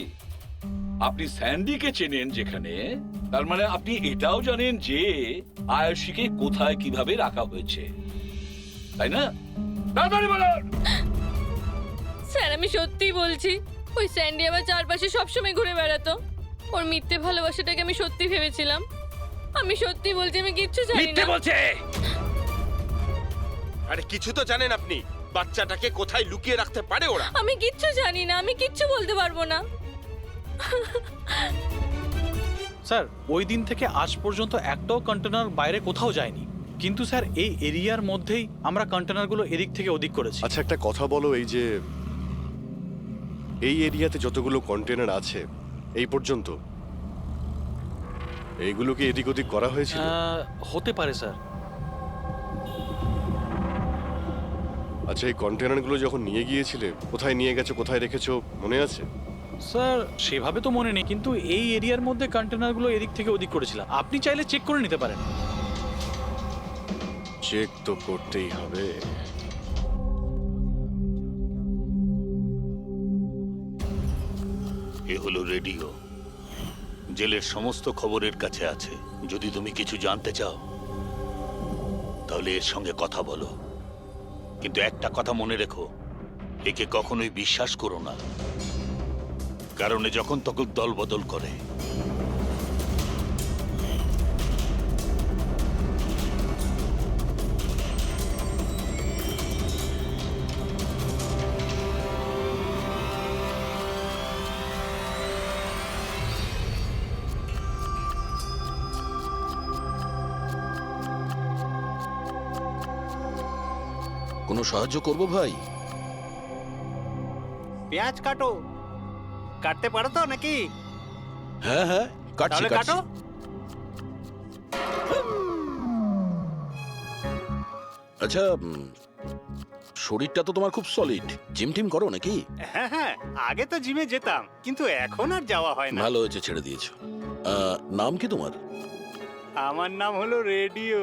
আপনি স্যান্ডিকে চেনেন যেখানে, তার মানে আপনি এটাও জানেন যে আয়ুষীকে কোথায় কিভাবে রাখা হয়েছে, তাই না? তাড়াতাড়ি বলুন। স্যার, আমি সত্যি বলছি, ওই স্যান্ডি আমার চারপাশে সবসময় ঘুরে বেড়াতো। ওর মিথ্যে ভালোবাসাটাকে আমি সত্যি ভেবেছিলাম। আমি সত্যি বলছি, আমি কিচ্ছু জানি না। মিথ্যে বলছে। আরে কিছু তো জানেন আপনি, বাচ্চাটাকে কোথায় লুকিয়ে রাখতে পারে ওরা? আমি কিচ্ছু জানি না, আমি কিচ্ছু বলতে পারবো না। স্যার, ওই দিন থেকে আজ পর্যন্ত একটাও কন্টেনার বাইরে কোথাও যায়নি, কিন্তু স্যার এই এরিয়ার মধ্যেই আমরা কন্টেনারগুলো এদিক থেকে ওদিক করেছি। আচ্ছা, একটা কথা বলো, এই যে এই এরিয়াতে যতগুলো কন্টেনার আছে এই পর্যন্ত, এইগুলো কি এদিক ওদিক করা হয়েছিল? হতে পারে স্যার। আচ্ছা, এই কন্টেনারগুলো যখন নিয়ে গিয়েছিলে, কোথায় নিয়ে গেছো, কোথায় রেখেছো মনে আছে? স্যার, সেভাবে তো মনে নেই, কিন্তু এই এরিয়ার মধ্যে কন্টেনারগুলো এদিক থেকে ওদিক করেছিলাম। আপনি চাইলে চেক করে নিতে পারেন। চেক তো করতেই হবে। এ হলো রেডিও, জেলের সমস্ত খবরের কাছে আছে। যদি তুমি কিছু জানতে চাও তাহলে এর সঙ্গে কথা বলো, কিন্তু একটা কথা মনে রেখো, একে কখনোই বিশ্বাস করো না, কারণ এ যখন তখন দল বদল করে। কোনো সাহায্য করব ভাই? পেঁয়াজ কাটো। কাটতে পারো তো নাকি? হ্যাঁ হ্যাঁ, কাটছি তাহলে কাটছি। কাটো। আচ্ছা, শরীরটা তো তোমার খুব সলিড। জিম টিম করো নাকি? হ্যাঁ হ্যাঁ, আগে তো জিমে যেতাম, কিন্তু এখন আর যাওয়া হয় না। ভালো হয়েছে ছেড়ে দিয়েছো। নাম কি তোমার? আমার নাম হলো রেডিও।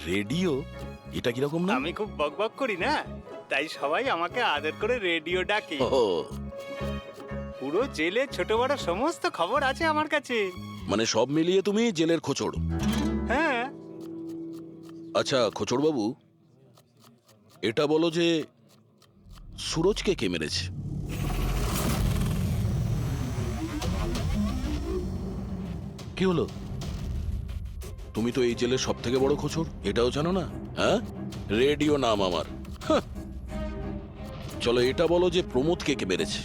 রেডিও? এটা কিরকম নাম? আমি খুব বকবক করি না, তাই সবাই আমাকে আদর করে রেডিও ডাকে। ও, পুরো জেলে ছোট বড় সমস্ত খবর আছে আমার কাছে। মানে সব মিলিয়ে তুমি জেলের খোঁচড়। হ্যাঁ। আচ্ছা খোঁচড় বাবু, এটা বলো যে সুরজকে কে মেরেছে? কি হলো? তুমি তো এই জেলের সব থেকে বড় খোঁচড়, এটাও জানো না? হ্যাঁ, রেডিও নাম আমার। হাহ। চলো এটা বলো যে প্রমোদকে কে মেরেছে?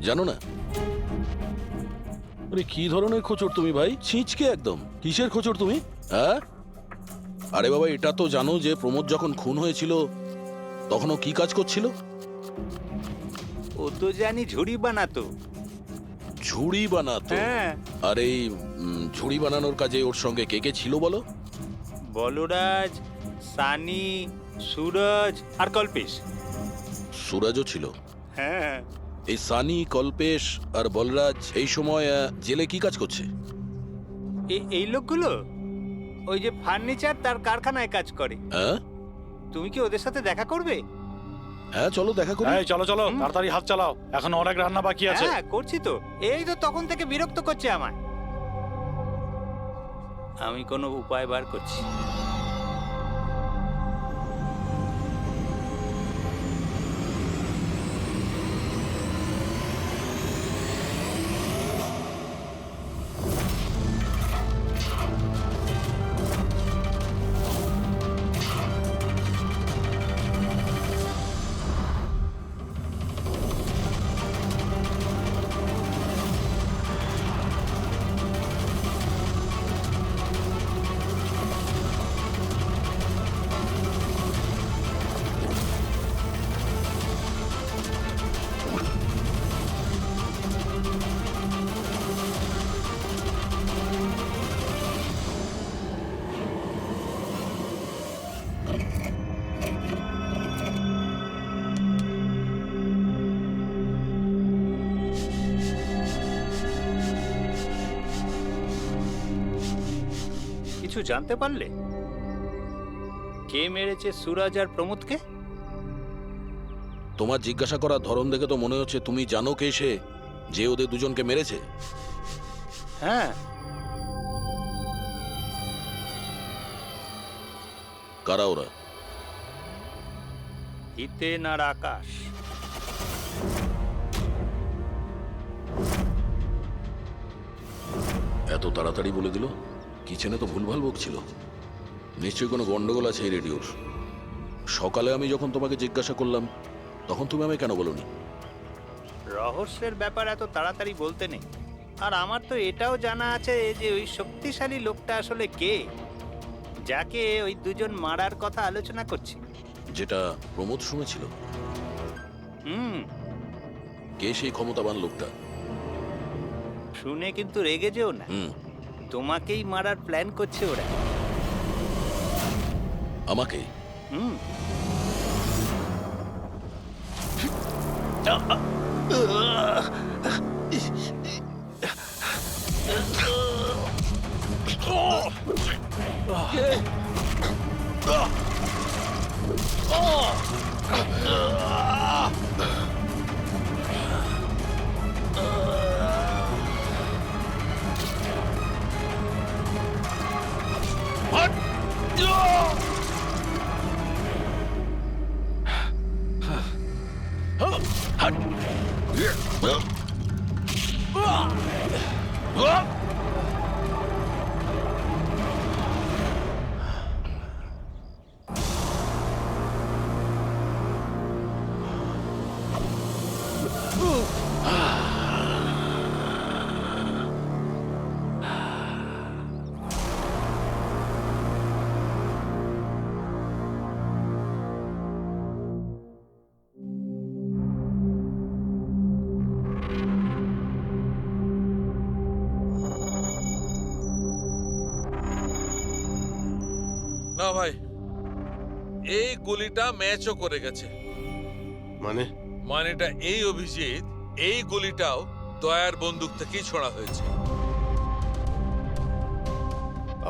জানো না? আরে কি ধরনের খোঁচড় তুমি ভাই, ছিঁচকে একদম। কিসের খোঁচড় তুমি? হ্যাঁ, আরে বাবা এটা তো জানো যে প্রমোদ যখন খুন হয়েছিল তখন ও কি কাজ করছিল? ও তো জানি ঝুড়ি বানাতো। ঝুড়ি বানাতো? হ্যাঁ। আর এই ঝুড়ি বানানোর কাজে ওর সঙ্গে কে কে ছিল বলো? বলরাজ, সানি, সুরজ আর কল্পেশ। সুরজও ছিল? হ্যাঁ। এই সানি, কল্পেশ আর বলরাজ এই সময় জেলে কি কাজ করছে? এই লোকগুলো ওই যে ফার্নিচার তার কারখানায় কাজ করে। হ্যাঁ, তুমি কি ওদের সাথে দেখা করবে? হ্যাঁ চলো দেখা করি। চলো চলো, তাড়াতাড়ি হাত চালাও, এখন অনেক রান্না বাকি আছে। হ্যাঁ করছি তো, এই তো তখন থেকে বিরক্ত করছে আমায়। আমি কোনো উপায় বার করছি। কিছু জানতে পারলে কে মেরেছে সুরজ আর প্রমোদকে? তোমার জিজ্ঞাসা করার ধরন দেখে তো মনে হচ্ছে তুমি জানো কে সে, যে ওদের দুজনকে মেরেছে। হ্যাঁ। কারা ওরা? হিতেন আর আকাশ। এত তাড়াতাড়ি বলে দিল? কিচেনে তো ভুলভাল বকছিল। নিশ্চয়ই কোনো গন্ডগোল আছে এই রেডিওর। সকালে আমি যখন তোমাকে জিজ্ঞাসা করলাম তখন তুমি আমায় কেন বলোনি? রহস্যের ব্যাপার এত তাড়াতাড়ি বলতে নেই। আর আমার তো এটাও জানা আছে যে ওই শক্তিশালী লোকটা আসলে কে, যাকে ওই দুজন মারার কথা আলোচনা করছে। যেটা প্রমোদ শুনেছিল। কে সেই ক্ষমতাবান লোকটা? শুনে কিন্তু রেগে যেও না। তোমাকেই মারার প্ল্যান করছে ওরা। আমাকে? ভাই, এই গুলিটা ম্যাচও করে গেছে। মানে মানেটা এই অভিজিৎ, এই গুলিটাও দয়ার বন্দুক থেকেই ছোড়া হয়েছে।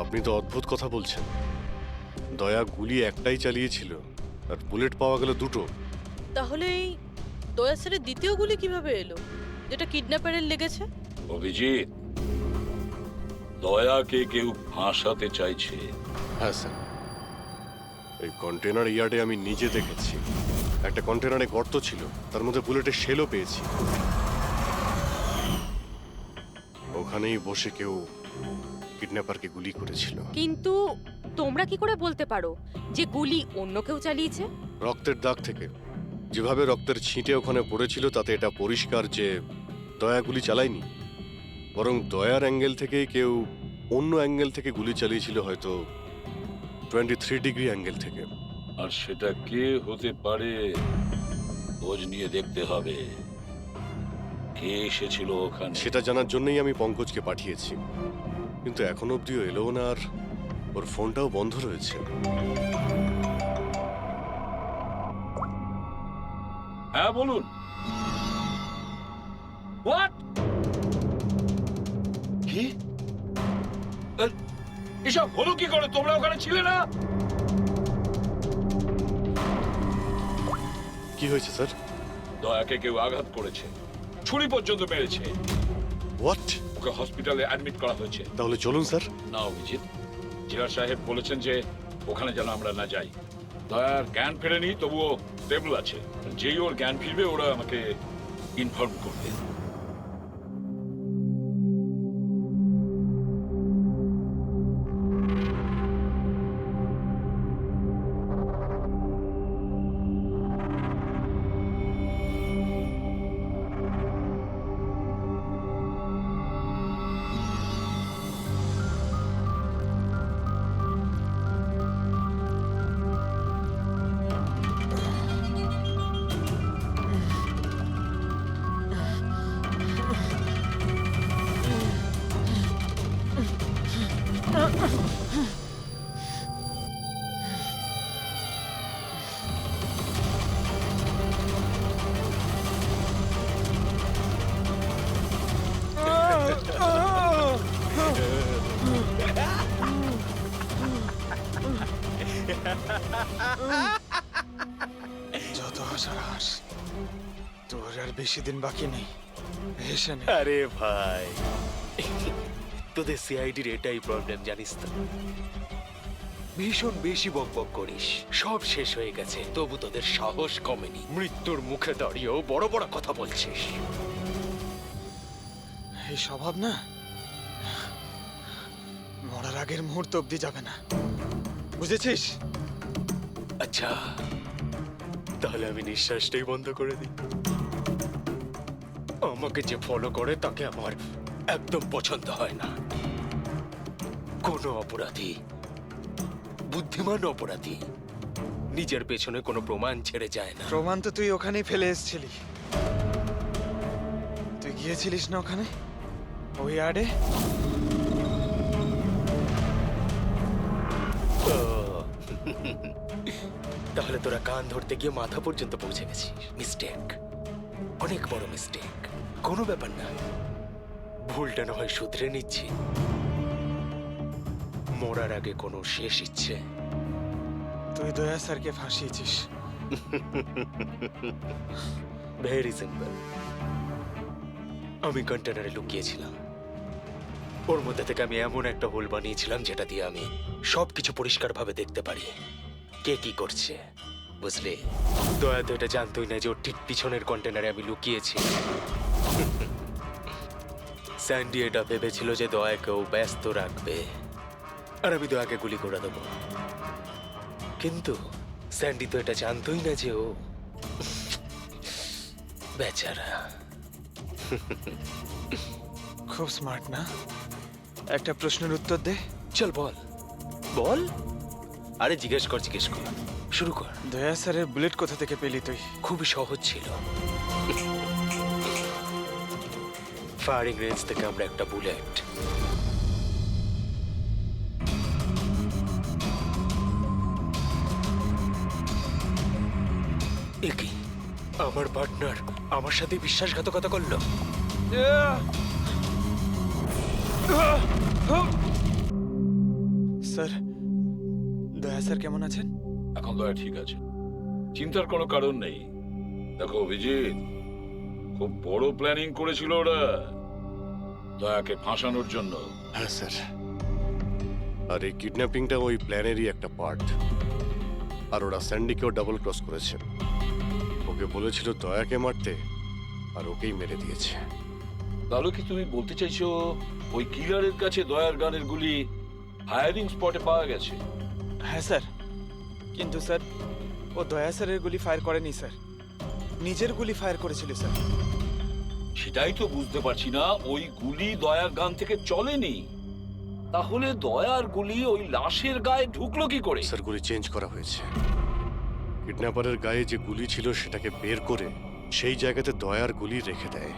আপনি তো অদ্ভুত কথা বলছেন। দয়া গুলি একটাই চালিয়েছিল আর বুলেট পাওয়া গেল দুটো। তাহলে এই দয়া স্যারের দ্বিতীয় গুলি কিভাবে এলো, যেটা কিডন্যাপারের লেগেছে? অভিজিৎ, দয়াকে কেউ ফাঁসাতে চাইছে। হ্যাঁ স্যার, এই কন্টেনার ইয়ার্ডে আমি নিজে দেখেছি। একটা কন্টেনারে গর্ত ছিল, তার মধ্যে বুলেটের শেলও পেয়েছি। ওখানেই বসে কেউ কিডন্যাপারকে গুলি করেছিল। কিন্তু তোমরা কি করে বলতে পারো যে গুলি অন্য কেউ চালিয়েছে? রক্তের দাগ থেকে যেভাবে রক্তের ছিটে ওখানে পড়েছিল তাতে এটা পরিষ্কার যে দয়া গুলি চালায়নি, বরং দয়ার অ্যাঙ্গেল থেকে কেউ অন্য অ্যাঙ্গেল থেকে গুলি চালিয়েছিল, হয়তো 23 ডিগ্রি অ্যাঙ্গেল থেকে। আর সেটা কে হতে পারে খোঁজ নিয়ে দেখতে হবে। কে এসেছিল ওখানে সেটা জানার জন্যই আমি পঙ্কজকে পাঠিয়েছি, কিন্তু এখন অবধিও এলো না, আর ওর ফোনটাও বন্ধ রয়েছে। হ্যাঁ বলুন। হোয়াট? কি এসব হলো কি করে? তোমরা ওখানে ছিলে না? কি হয়েছে স্যার? দয়াকে কেউ আঘাত করেছে, ছুরি পর্যন্ত মেরেছে। হোয়াট? ওকে হসপিটালে অ্যাডমিট করা হয়েছে। তাহলে চলুন স্যার। না অভিজিৎ, জিলা সাহেব বলেছেন যে ওখানে যেন আমরা না যাই। দয়ার জ্ঞান ফেরেনি, তবুও স্টেবল আছে। যেই ওর জ্ঞান ফিরবে ওরা আমাকে ইনফর্ম করবে। যত হাসার হাস, তোর আর বেশি দিন বাকি নেই। হেসে নে। আরে ভাই, তোদের সিআইডির এটাই প্রবলেম জানিস তো, ভীষণ বেশি বকবক করিস। সব শেষ হয়ে গেছে, তবু তোদের সাহস কমেনি। মৃত্যুর মুখে দাঁড়িয়েও বড় বড় কথা বলছিস। এই স্বভাব না মরার আগের মুহূর্ত অব্দি যাবে না, বুঝেছিস? আচ্ছা, তাহলে আমি নিঃশ্বাসটাই বন্ধ করে দিই। আমাকে যে ফলো করে তাকে আমার একদম পছন্দ হয় না। কোনো অপরাধী, বুদ্ধিমান অপরাধী নিজের পেছনে কোনো প্রমাণ ছেড়ে যায় না। প্রমাণ তো তুই ওখানেই ফেলে এসেছিলি। তুই গিয়েছিলিস না ওখানে, ওই আড়ে? তাহলে তোরা কান ধরতে গিয়ে মাথা পর্যন্ত পৌঁছে গেছিস। মিস্টেক, অনেক বড় মিস্টেক। কোনো ব্যাপার না, ভুলটা না হয় শুধরে নিচ্ছি। মরার আগে কোনো শেষ ইচ্ছে? তুই দয়া স্যারকে ফাঁসিয়েছিস। Very simple. আমি কন্টেনারে লুকিয়েছিলাম, ওর মধ্যে থেকে আমি এমন একটা হোল বানিয়েছিলাম যেটা দিয়ে আমি সবকিছু পরিষ্কারভাবে দেখতে পারি কে কি করছে, বুঝলি? দয়া তো এটা জানতোই না যে ওর ঠিক পিছনের কন্টেনারে আমি লুকিয়েছি। স্যান্ডি এটা ভেবেছিল যে দয়াকেও ব্যস্ত রাখবে আর আমি দয়াকে গুলি করে দেবো, কিন্তু স্যান্ডি তো এটা জানতোই না যে ও বেচারা। খুব স্মার্ট না? একটা প্রশ্নের উত্তর দে। চল বল বল। আরে জিজ্ঞেস কর, শুরু কর। দয়া স্যারের বুলেট কোথা থেকে পেলি তুই? খুবই সহজ ছিল। ফায়ারিং রেঞ্জ থেকে আমরা একটা বুলেট আমার পার্টনার আমার সাথে বিশ্বাসঘাতকতা করলো। স্যার, দয়া স্যার কেমন আছেন? এখন দয়া ঠিক আছে, চিন্তার কোনো কারণ নেই। দেখো অভিজিৎ, খুব বড় প্ল্যানিং করেছিল ওরা দয়াকে ফাঁসানোর জন্য। হ্যাঁ স্যার, আর এই কিডন্যাপিংটা ওই প্ল্যানেরই একটা পার্ট। আর ওরা স্যান্ডিকেও ডাবল ক্রস করেছে। ওকে বলেছিল দয়াকে মারতে, আর ওকেই মেরে দিয়েছে। তাহলে কি তুমি বলতে চাইছো ওই কিলারের কাছে দয়ার গানের গুলি ফায়ারিং স্পটে পাওয়া গেছে? হ্যাঁ স্যার, কিন্তু স্যার ও দয়া স্যারের গুলি ফায়ার করেনি স্যার, নিজের গুলি ফায়ার করেছিল স্যার। সেটাই তো বুঝতে পারছি না, ওই গুলি দয়ার গান থেকে চলেনি, তাহলে দয়ার গুলি ওই লাশের গায়ে ঢুকলো কি করে? স্যার, গুলি চেঞ্জ করা হয়েছে। কিডন্যাপারের গায়ে যে গুলি ছিল সেটাকে বের করে সেই জায়গাতে দয়ার গুলি রেখে দেয়।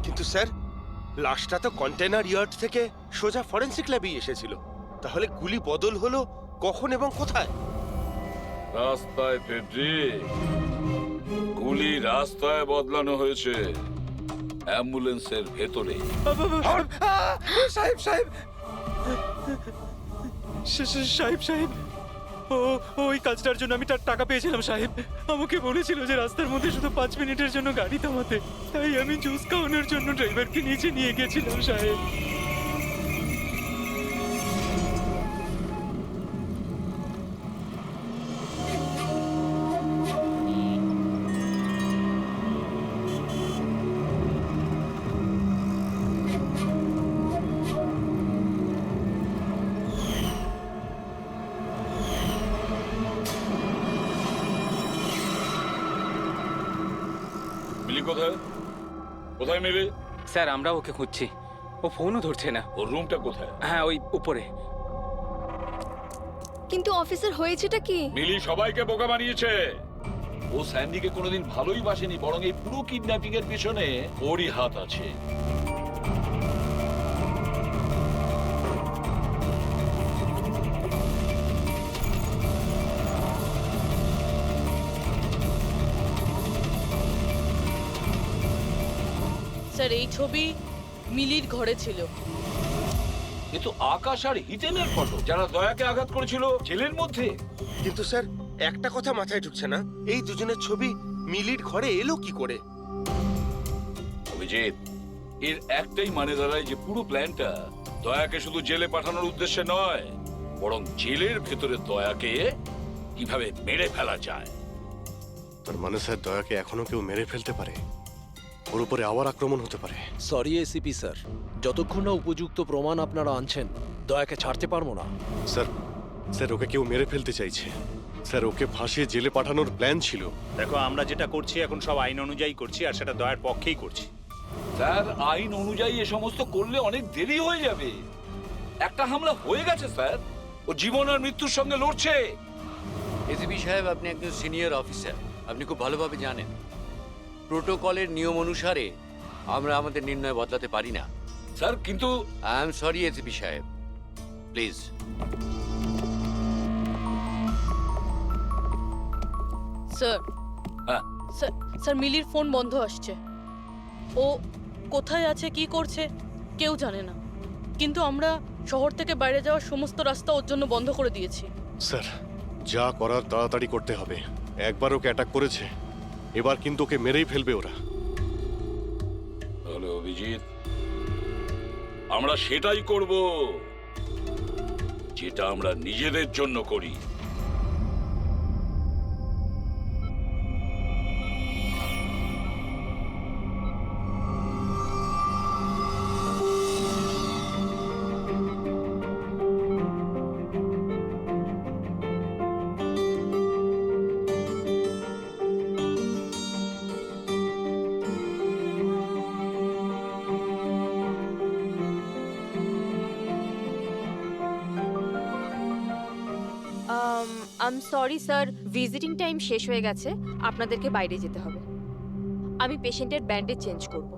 কিন্তু স্যার, লাশটা তো কন্টেনার ইয়ার্ড থেকে সোজা ফরেনসিক ল্যাবেই এসেছিল। তাহলে গুলি বদল হলো কখন এবং কোথায়? রাস্তায় ফেডরি, গুলি রাস্তায় বদলানো হয়েছে, অ্যাম্বুলেন্সের ভেতরে। সাহেব সাহেব সাহেব সাহেব, ওই কাজটার জন্য আমি তার টাকা পেয়েছিলাম সাহেব। আমাকে বলেছিল যে রাস্তার মধ্যে শুধু 5 মিনিটের জন্য গাড়ি থামাতে, তাই আমি জুস খাওয়ানোর জন্য ড্রাইভারকে নিচে নিয়ে গেছিলাম সাহেব। মিলি কোথায়? কোথায় মিলি? স্যার, আমরা ওকে খুঁজছি, ও ফোনও ধরছে না। ওর রুমটা কোথায়? হ্যাঁ, ওই উপরে। কিন্তু অফিসার, হয়েছেটা কি? মিলি সবাইকে বোকা বানিয়েছে। ও স্যান্ডিকে কোনোদিন ভালোই বাসেনি, বরং এই পুরো কিডন্যাপিং এর পেছনে ওরই হাত আছে। স্যার, এই ছবি মিলির ঘরে ছিল। এ তো আকাশ আর হিতেনের ফটো, যারা দয়াকে আঘাত করেছিল জেলের মধ্যে। কিন্তু স্যার, একটা কথা মাথায় ঢুকছে না, এই দুজনের ছবি মিলির ঘরে এলো কি করে? অভিজিৎ, এর একটাই মানে দাঁড়ায় যে পুরো প্ল্যানটা দয়াকে শুধু জেলে পাঠানোর উদ্দেশ্যে নয়, বরং জেলের ভেতরে দয়াকে কিভাবে মেরে ফেলা যায়। তার মানে স্যার, দয়াকে এখনো কেউ মেরে ফেলতে পারে, ওর উপরে আবার আক্রমণ হতে পারে। সরি এসিপি স্যার, যতক্ষণ না উপযুক্ত প্রমাণ আপনারা আনছেন দয়াকে ছাড়তে পারবো না। স্যার, স্যার ওকে কেউ মেরে ফেলতে চাইছে। স্যার, ওকে ফাঁসিয়ে জেলে পাঠানোর প্ল্যান ছিল। দেখো, আমরা যেটা করছি এখন সব আইন অনুযায়ী করছি, আর সেটা দয়ার পক্ষেই করছি। স্যার, আইন অনুযায়ী এ সমস্ত করলে অনেক দেরি হয়ে যাবে। একটা হামলা হয়ে গেছে স্যার, ও জীবন আর মৃত্যুর সঙ্গে লড়ছে। এসিপি সাহেব, আপনি একজন সিনিয়র অফিসার, আপনি খুব ভালোভাবে জানেন প্রোটোকলের নিয়ম অনুসারে আমরা আমাদের নির্ণয় বদলাতে পারি না। স্যার, কিন্তু আই এম সরি এসিপি সাহেব, প্লিজ। স্যার, হ্যাঁ স্যার মিলির ফোন বন্ধ আসছে। ও কোথায় আছে, কি করছে কেউ জানে না, কিন্তু আমরা শহর থেকে বাইরে যাওয়ার সমস্ত রাস্তা ওর জন্য বন্ধ করে দিয়েছি। স্যার, যা করার তাড়াতাড়ি করতে হবে। একবার ওকে অ্যাটাক করেছে, এবার কিন্তু ওকে মেরেই ফেলবে ওরা। তাহলে অভিজিৎ, আমরা সেটাই করব যেটা আমরা নিজেদের জন্য করি। I am sorry sir, visiting time শেষ হয়ে গেছে, আপনাদেরকে বাইরে যেতে হবে। আমি পেশেন্টের ব্যান্ডেজ চেঞ্জ করব।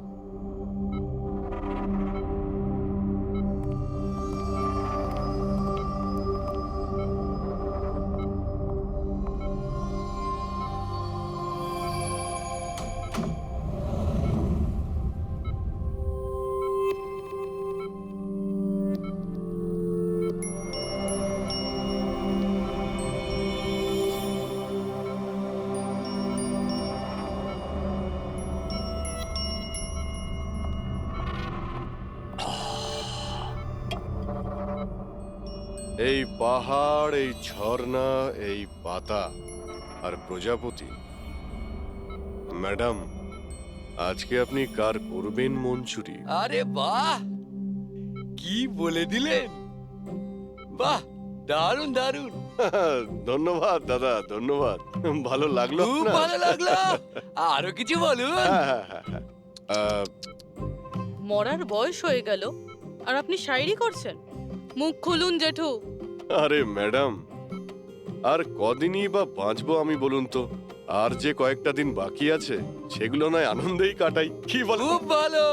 এই পাহাড়, এই ঝর্ণা, এই পাতা আর প্রজাপতি। ম্যাডাম, আজকে আপনি কার করবেন মন চুরি? আরে বাহ, কি বলে দিলেন! বাহ, দারুণ দারুণ। ধন্যবাদ দাদা, ধন্যবাদ। ভালো লাগলো খুব আপনার? ভালো লাগলো। আরো কিছু বলুন। মরার বয়স হয়ে গেল আর আপনি শায়রি করছেন? মুখ খুলুন জেঠু। আরে ম্যাডাম, আর কদিনই বা বাঁচবো আমি বলুন তো? আর যে কয়েকটা দিন বাকি আছে সেগুলো নয় আনন্দেই কাটাই, কি বলেন? খুব ভালো।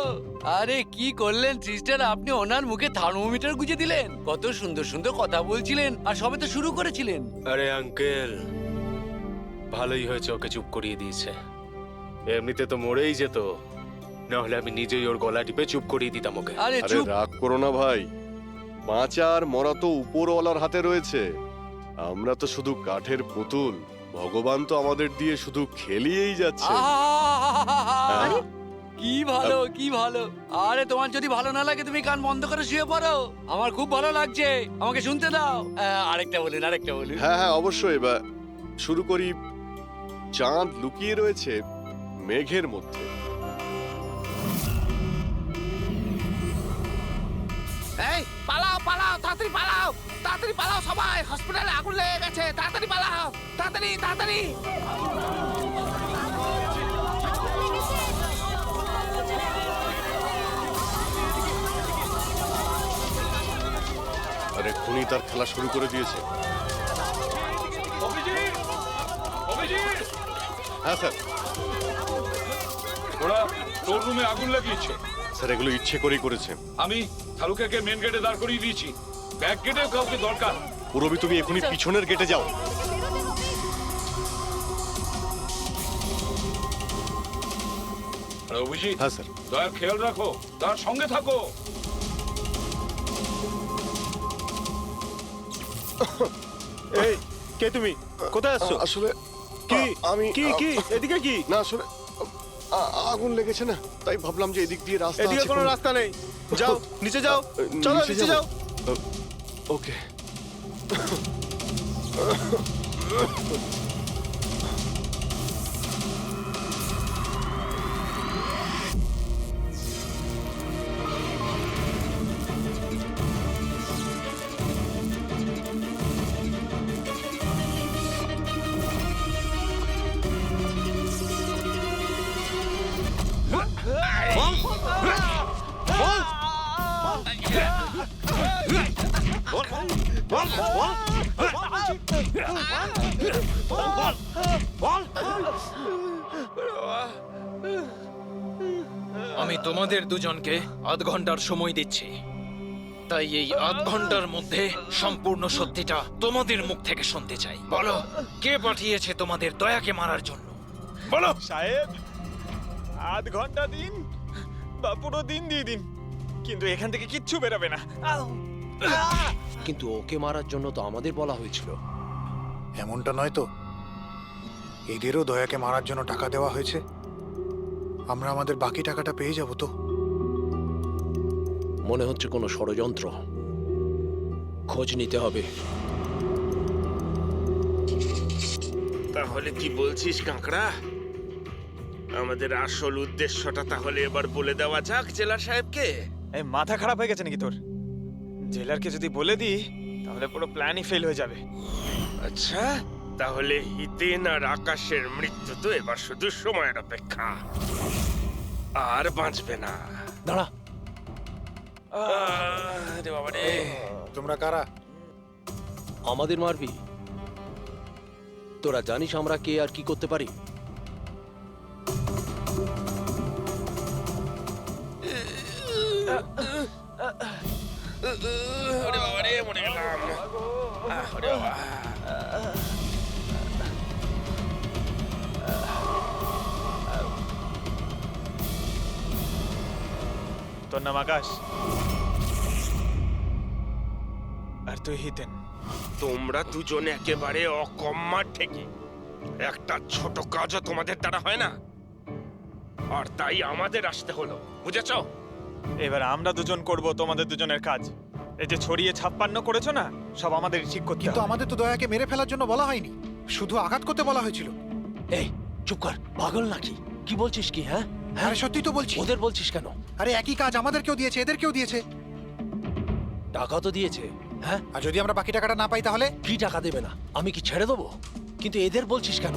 আরে কি করলেন সিস্টার, আপনি ওনার মুখে থার্মোমিটার গুঁজে দিলেন। কত সুন্দর সুন্দর কথা বলছিলেন আর সবে তো শুরু করেছিলেন। আরে আঙ্কেল, ভালোই হয়েছে ওকে চুপ করিয়ে দিয়েছে। এমনিতে তো মরেই যেত, না হলে আমি নিজেই ওর গলা টিপে চুপ করিয়ে দিতাম ওকে। আরে আরে চুপ। রাগ করো না ভাই, বাঁচা আর মরা তো উপরওয়ালার হাতে রয়েছে। আমরা তো শুধু কাঠের পুতুল, ভগবান তো আমাদের দিয়ে শুধু খেলিয়েই যাচ্ছে। আরে কি ভালো, কি ভালো। আরে তোমার যদি ভালো না লাগে তুমি কান বন্ধ করে শুয়ে পড়ো। আমার খুব ভালো লাগছে, আমাকে শুনতে দাও। আরেকটা বলুন, আরেকটা বলুন। হ্যাঁ হ্যাঁ, অবশ্যই। এবার শুরু করি। চাঁদ লুকিয়ে রয়েছে মেঘের মধ্যে। এই পালাও পালাও, তাড়াতাড়ি পালাও, তাড়াতাড়ি পালাও সবাই, হসপিটালে আগুন লেগে গেছে, তাড়াতাড়ি পালাও, তাড়াতাড়ি তাড়াতাড়ি। আরে খুনি তার খেলা শুরু করে দিয়েছে। হ্যাঁ স্যার। ওরা তোর রুমে আগুন লাগিয়েছে। স্যার এগুলো ইচ্ছে করেই করেছে। আমি শালুকাকে মেন গেটে দাঁড় করিয়ে দিয়েছি। ব্যাক গেটেও কাউকে দরকার। পুরবি, তুমি এখনই পিছনের গেটে যাও। আরে অভিজিৎ। হ্যাঁ স্যার। দয়ার খেয়াল রাখো, তার সঙ্গে থাকো। এই কে তুমি? কোথায় আসছো? আসলে কি আমি কি কি এদিকে কি? না আসলে আগুন লেগেছে না, তাই ভাবলাম যে এদিক দিয়ে রাস্তা এদিকে আছে। কোনো রাস্তা নেই, যাও নিচে যাও, চলো নিচে যাও। ওকে। আমি তোমাদের দুজনকে আধ ঘন্টার সময় দিচ্ছি, তাই এই আধ ঘন্টার মধ্যে সম্পূর্ণ সত্যিটা তোমাদের মুখ থেকে শুনতে চাই। বলো, কে পাঠিয়েছে তোমাদের দয়াকে মারার জন্য? বলো। সাহেব, আধ ঘন্টা দিন বা পুরো দিন দিয়ে দিন, কিন্তু এখান থেকে কিচ্ছু বেরোবে না। কিন্তু ওকে মারার জন্য তো আমাদের বলা হয়েছিল। এমনটা নয় তো, এদেরও দয়াকে মারার জন্য টাকা দেওয়া হয়েছে। আমরা আমাদের বাকি টাকাটা পেয়ে যাব তো? মনে হচ্ছে কোনো ষড়যন্ত্র, খোঁজ নিতে হবে। তাহলে কি বলছিস কাঁকড়া? আমাদের আসল উদ্দেশ্যটা তাহলে এবার বলে দেওয়া যাক জেলার সাহেবকে। এই মাথা খারাপ হয়ে গেছে নাকি তোর? জেলারকে যদি বলে দিই তাহলে পুরো প্ল্যানই ফেল হয়ে যাবে। আচ্ছা, তাহলে হিতেন আর আকাশের মৃত্যু তো এবার শুধু সময়ের অপেক্ষা, আর বাঁচবে না। দাঁড়া। তোমরা কারা? আমাদের মারবি? তোরা জানিস আমরা কে আর কি করতে পারি? ওরে বাবা রে, মরে গেলাম। ওরে বাবা। তোর নাম আকাশ আর তুই হিতেন। তোমরা দুজনে একেবারে অকম্মার ঠেকি। একটা ছোট কাজও তোমাদের দ্বারা হয় না, আর তাই আমাদের আসতে হলো, বুঝেছো? এবার আমরা দুজন করব তোমাদের দুজনের কাজ। এই যে ছড়িয়ে 56 করেছো না, সব আমাদের ঠিক করতে কিন্তু আমাদের তো দয়াকে মেরে ফেলার জন্য বলা হয়নি, শুধু আঘাত করতে বলা হয়েছিল। এই চুপ কর, পাগল নাকি? কি বলছিস কি? হ্যাঁ আরে সত্যি তো বলছি। ওদের বলছিস কেন? আরে একই কাজ আমাদেরকেও দিয়েছে, এদেরকেও দিয়েছে। টাকা তো দিয়েছে। হ্যাঁ, আর যদি আমরা বাকি টাকাটা না পাই তাহলে? কি টাকা দেবে না? আমি কি ছেড়ে দেবো? কিন্তু এদের বলছিস কেন?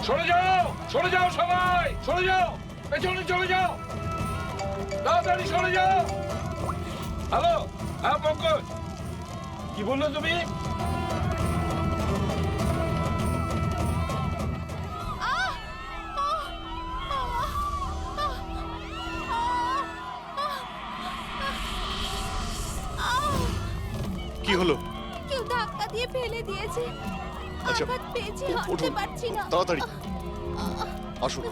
সরে যাও, সরে যাও সবাই, সরে যাও, পেছনে চলে যাও, তাড়াতাড়ি সরে যাও। হ্যালো, হ্যাঁ পঙ্কজ, কি বললে তুমি? কি হলো? কেউ ধাক্কা দিয়ে ফেলে দিয়েছে। আচ্ছা, আঘাত পেয়েছি, হাঁটতে উঠুন, পারছি না। তাড়াতাড়ি আসুন।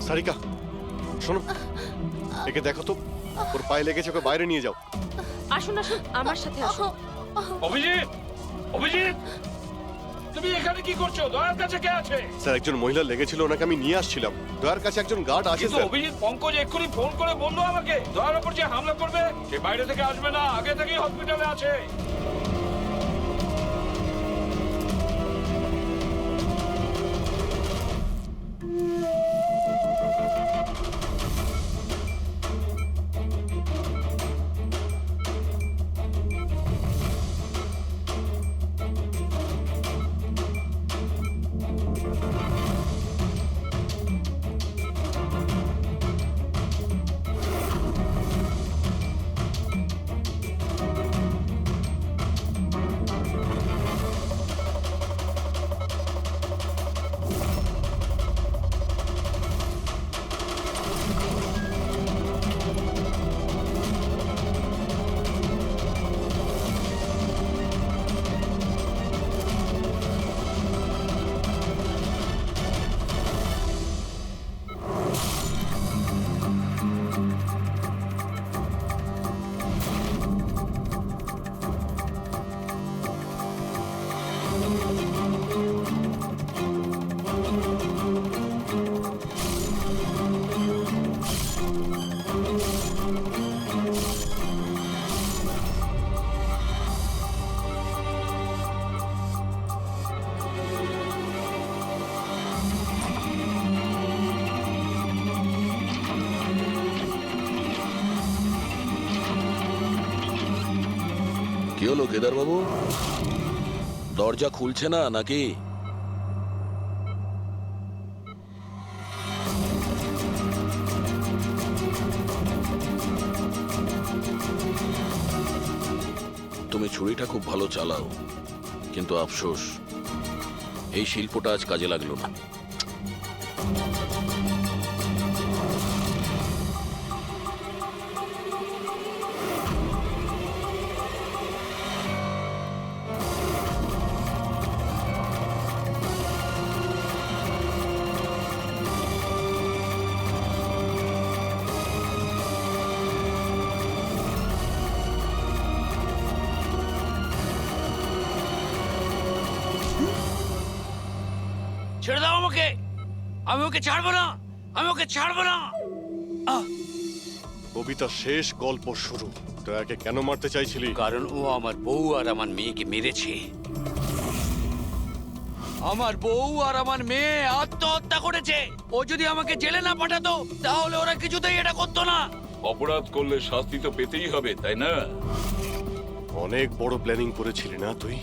সারিকা, শোনো, একে দেখো তো, ওর পায়ে লেগেছে, ওকে বাইরে নিয়ে যাও। আসুন আসুন, আমার সাথে আসুন। অভিজিৎ, অভিজিৎ, তুমি এখানে কি করছো? দয়ার কাছে কে আছে? স্যার, একজন মহিলা লেগেছিল, ওনাকে আমি নিয়ে আসছিলাম। দয়ার কাছে একজন গার্ড আছে কিন্তু স্যার। অভিজিৎ, পঙ্কজ এক্ষুনি ফোন করে বললো আমাকে দয়ার উপর যে হামলা করবে সে বাইরে থেকে আসবে না, আগে থেকেই হসপিটালে আছে। কি হলো কেদার বাবু, দরজা খুলছে না নাকি? তুমি ছুরিটা খুব ভালো চালাও, কিন্তু আফসোস এই শিল্পটা আজ কাজে লাগলো না। ছেড়ে দাও আমাকে, আমি ওকে ছাড়বো না, আমি ওকে ছাড়বো না। কবিতা শেষ, গল্প শুরু। দয়াকে কেন মারতে চাইছিলি? কারণ ও আমার বউ আর আমার মেয়েকে মেরেছে। আমার বউ আর আমার মেয়ে আত্মহত্যা করেছে। ও যদি আমাকে জেলে না পাঠাতো তাহলে ওরা কিছুতেই এটা করতো না। অপরাধ করলে শাস্তি তো পেতেই হবে, তাই না? অনেক বড় প্ল্যানিং করেছিলি না তুই?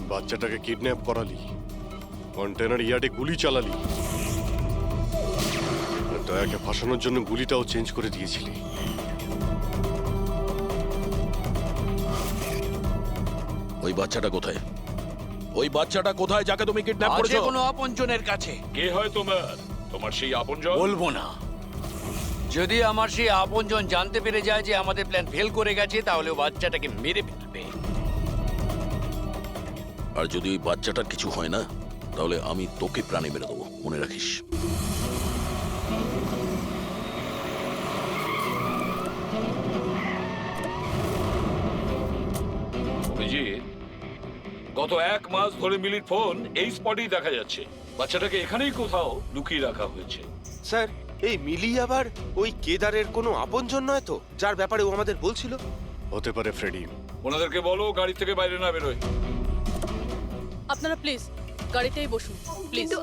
বাচ্চাটাকে কিডন্যাপ করালি, কন্টেনার ইয়ার্ডে গুলি চালালি, আর দয়াকে ফাঁসানোর জন্য গুলিটাও চেঞ্জ করে দিয়েছিলি। ওই বাচ্চাটা কোথায়? ওই বাচ্চাটা কোথায় যাকে তুমি কিডন্যাপ আছে করেছো? কোনো আপনজনের কাছে। কে হয় তোমার সেই আপনজন? বলবো না। যদি আমার সেই আপনজন জানতে পেরে যায় যে আমাদের প্ল্যান ফেল করে গেছে, তাহলে ও বাচ্চাটাকে মেরে ফেলবে। আর যদি ওই বাচ্চাটার কিছু হয় না, তাহলে আমি তোকে প্রাণে মেরে দেবো, মনে রাখিস। অভিজিৎ, গত 1 মাস ধরে মিলির ফোন এই স্পটেই দেখা যাচ্ছে। বাচ্চাটাকে এখানেই কোথাও লুকিয়ে রাখা হয়েছে। স্যার, এই মিলি আবার ওই কেদারের কোনো আপনজন নয় তো, যার ব্যাপারে ও আমাদের বলছিল? হতে পারে ফ্রেডি। ওনাদেরকে বলো গাড়ি থেকে বাইরে না বেরোয়। আপনারা প্লিজ গাড়িতেই বসুন প্লিজ। কিন্তু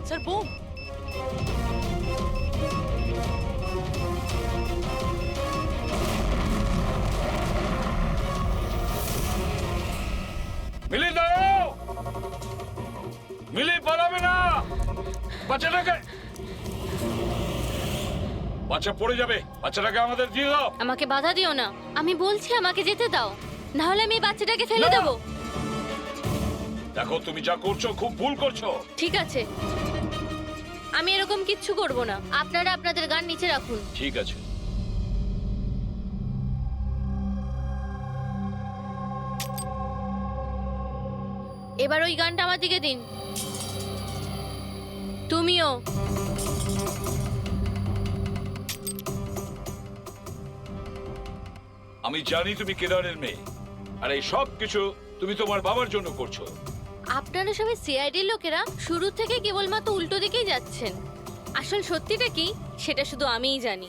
স্যার বোম। মিলি দাও, মিলি পালাবে না। বাচ্চাটাকে, বাচ্চা পড়ে যাবে। বাচ্চাটাকে আমাদের দিয়ে দাও। আমাকে বাধা দিও না, আমি বলছি আমাকে যেতে দাও, না হলে আমি এই বাচ্চাটাকে ফেলে দেব। দেখো, তুমি যা করছো খুব ভুল করছো। ঠিক আছে, আমি এরকম কিচ্ছু করব না। আপনারা আপনাদের গান নিচে রাখুন। ঠিক আছে। এবার ওই গানটা আমার দিকে দিন। তুমিও। আমি জানি তুমি কেদারের মেয়ে, আর এই সব কিছু তুমি তোমার বাবার জন্য করছো। আপনারা সবাই সিআইডির লোকেরা শুরু থেকে কেবলমাত্র উল্টো দিকেই যাচ্ছেন। আসল সত্যিটা কি সেটা শুধু আমিই জানি,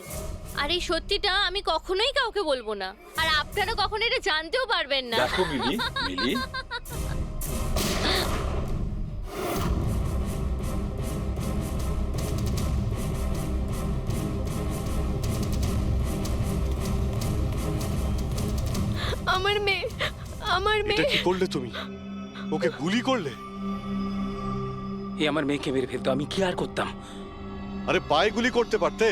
আর এই সত্যিটা আমি কখনোই কাউকে বলবো না, আর আপনারা কখনো এটা জানতেও পারবেন না। দেখো মিলি, মিলি, আমার মেয়ে, আমার এটা মেয়ে। কি করলে তুমি? ওকে গুলি করলে? এই আমার মেয়েকে মেরে ফেলতো, আমি কি আর করতাম? আরে পায়ে গুলি করতে পারতে।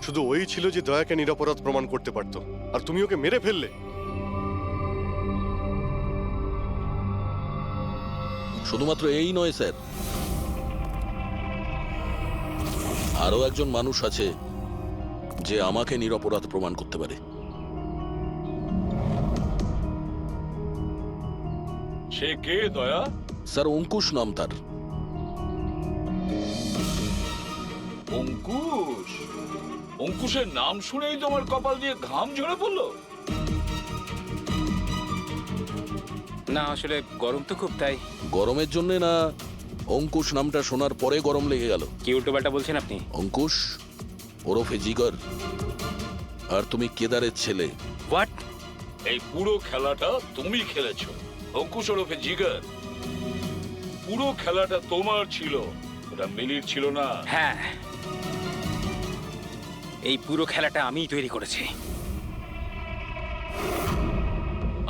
শুধু ওই ছিল যে দয়াকে নিরপরাধ প্রমাণ করতে পারতো, আর তুমি ওকে মেরে ফেললে। শুধুমাত্র এই নয় স্যার, আরো একজন মানুষ আছে যে আমাকে নিরপরাধ প্রমাণ করতে পারে। সে কে দয়া? স্যার অঙ্কুশ নাম তার। অঙ্কুশ? অঙ্কুশের নাম শুনেই তোমার কপাল দিয়ে ঘাম ঝরে পড়লো? না, আসলে গরম তো খুব, তাই। গরমের জন্য না, অঙ্কুশ নামটা শোনার পরে গরম লেগে গেল। কি উল্টোপাল্টা বলছেন আপনি? অঙ্কুশ ওরফে জিগর, আর তুমি কেদারের ছেলে। হোয়াট? এই পুরো খেলাটা তুমি খেলেছো। অঙ্কুশ ওরফে জিগর, পুরো খেলাটা তোমার ছিল, ওটা মিলির ছিল না। হ্যাঁ, এই পুরো খেলাটা আমিই তৈরি করেছি।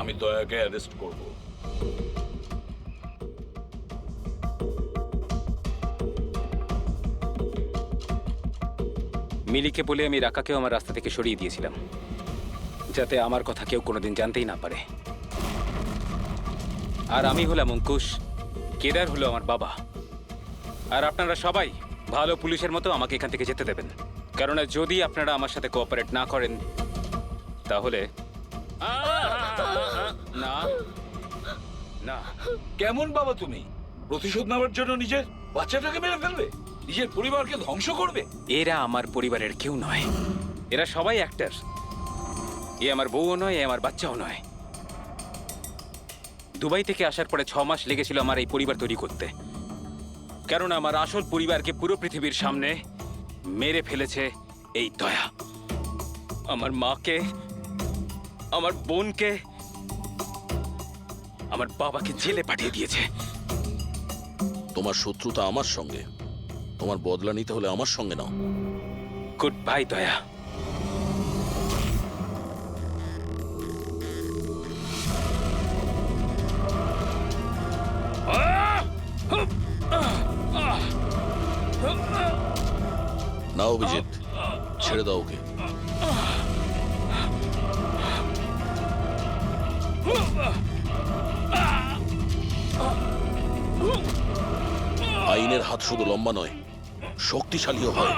আমি দয়াকে অ্যারেস্ট করব। মিলিকে বলে আমি রাকাকেও আমার রাস্তা থেকে সরিয়ে দিয়েছিলাম, যাতে আমার কথা কেউ কোনোদিন জানতেই না পারে। আর আমি হলাম অঙ্কুশ, কেদার হলো আমার বাবা। আর আপনারা সবাই ভালো পুলিশের মতো আমাকে এখান থেকে যেতে দেবেন, কেননা যদি আপনারা আমার সাথে কোঅপারেট না করেন তাহলে না না। কেমন বাবা তুমি? প্রতিশোধ নেওয়ার জন্য নিজের বাচ্চাটাকে মেরে ফেলবে, নিজের পরিবারকে ধ্বংস করবে? এরা আমার পরিবারের কেউ নয়, এরা সবাই অ্যাক্টর। এ আমার বউও নয়, এ আমার বাচ্চাও নয়। দুবাই থেকে আসার পরে 6 মাস লেগেছিল আমার এই পরিবার তৈরি করতে, কারণ আমার আসল পরিবারকে পুরো পৃথিবীর সামনে মেরে ফেলেছে এই দয়া। আমার মাকে, আমার বোনকে, আমার বাবাকে জেলে পাঠিয়ে দিয়েছে। তোমার শত্রুতা আমার সঙ্গে, তোমার বদলা নিতে হলে আমার সঙ্গে নাও। গুড বাই দয়া। না অভিজিৎ, ছেড়ে দাও ওকে। আইনের হাত শুধু লম্বা নয়, শক্তিশালীও হয়।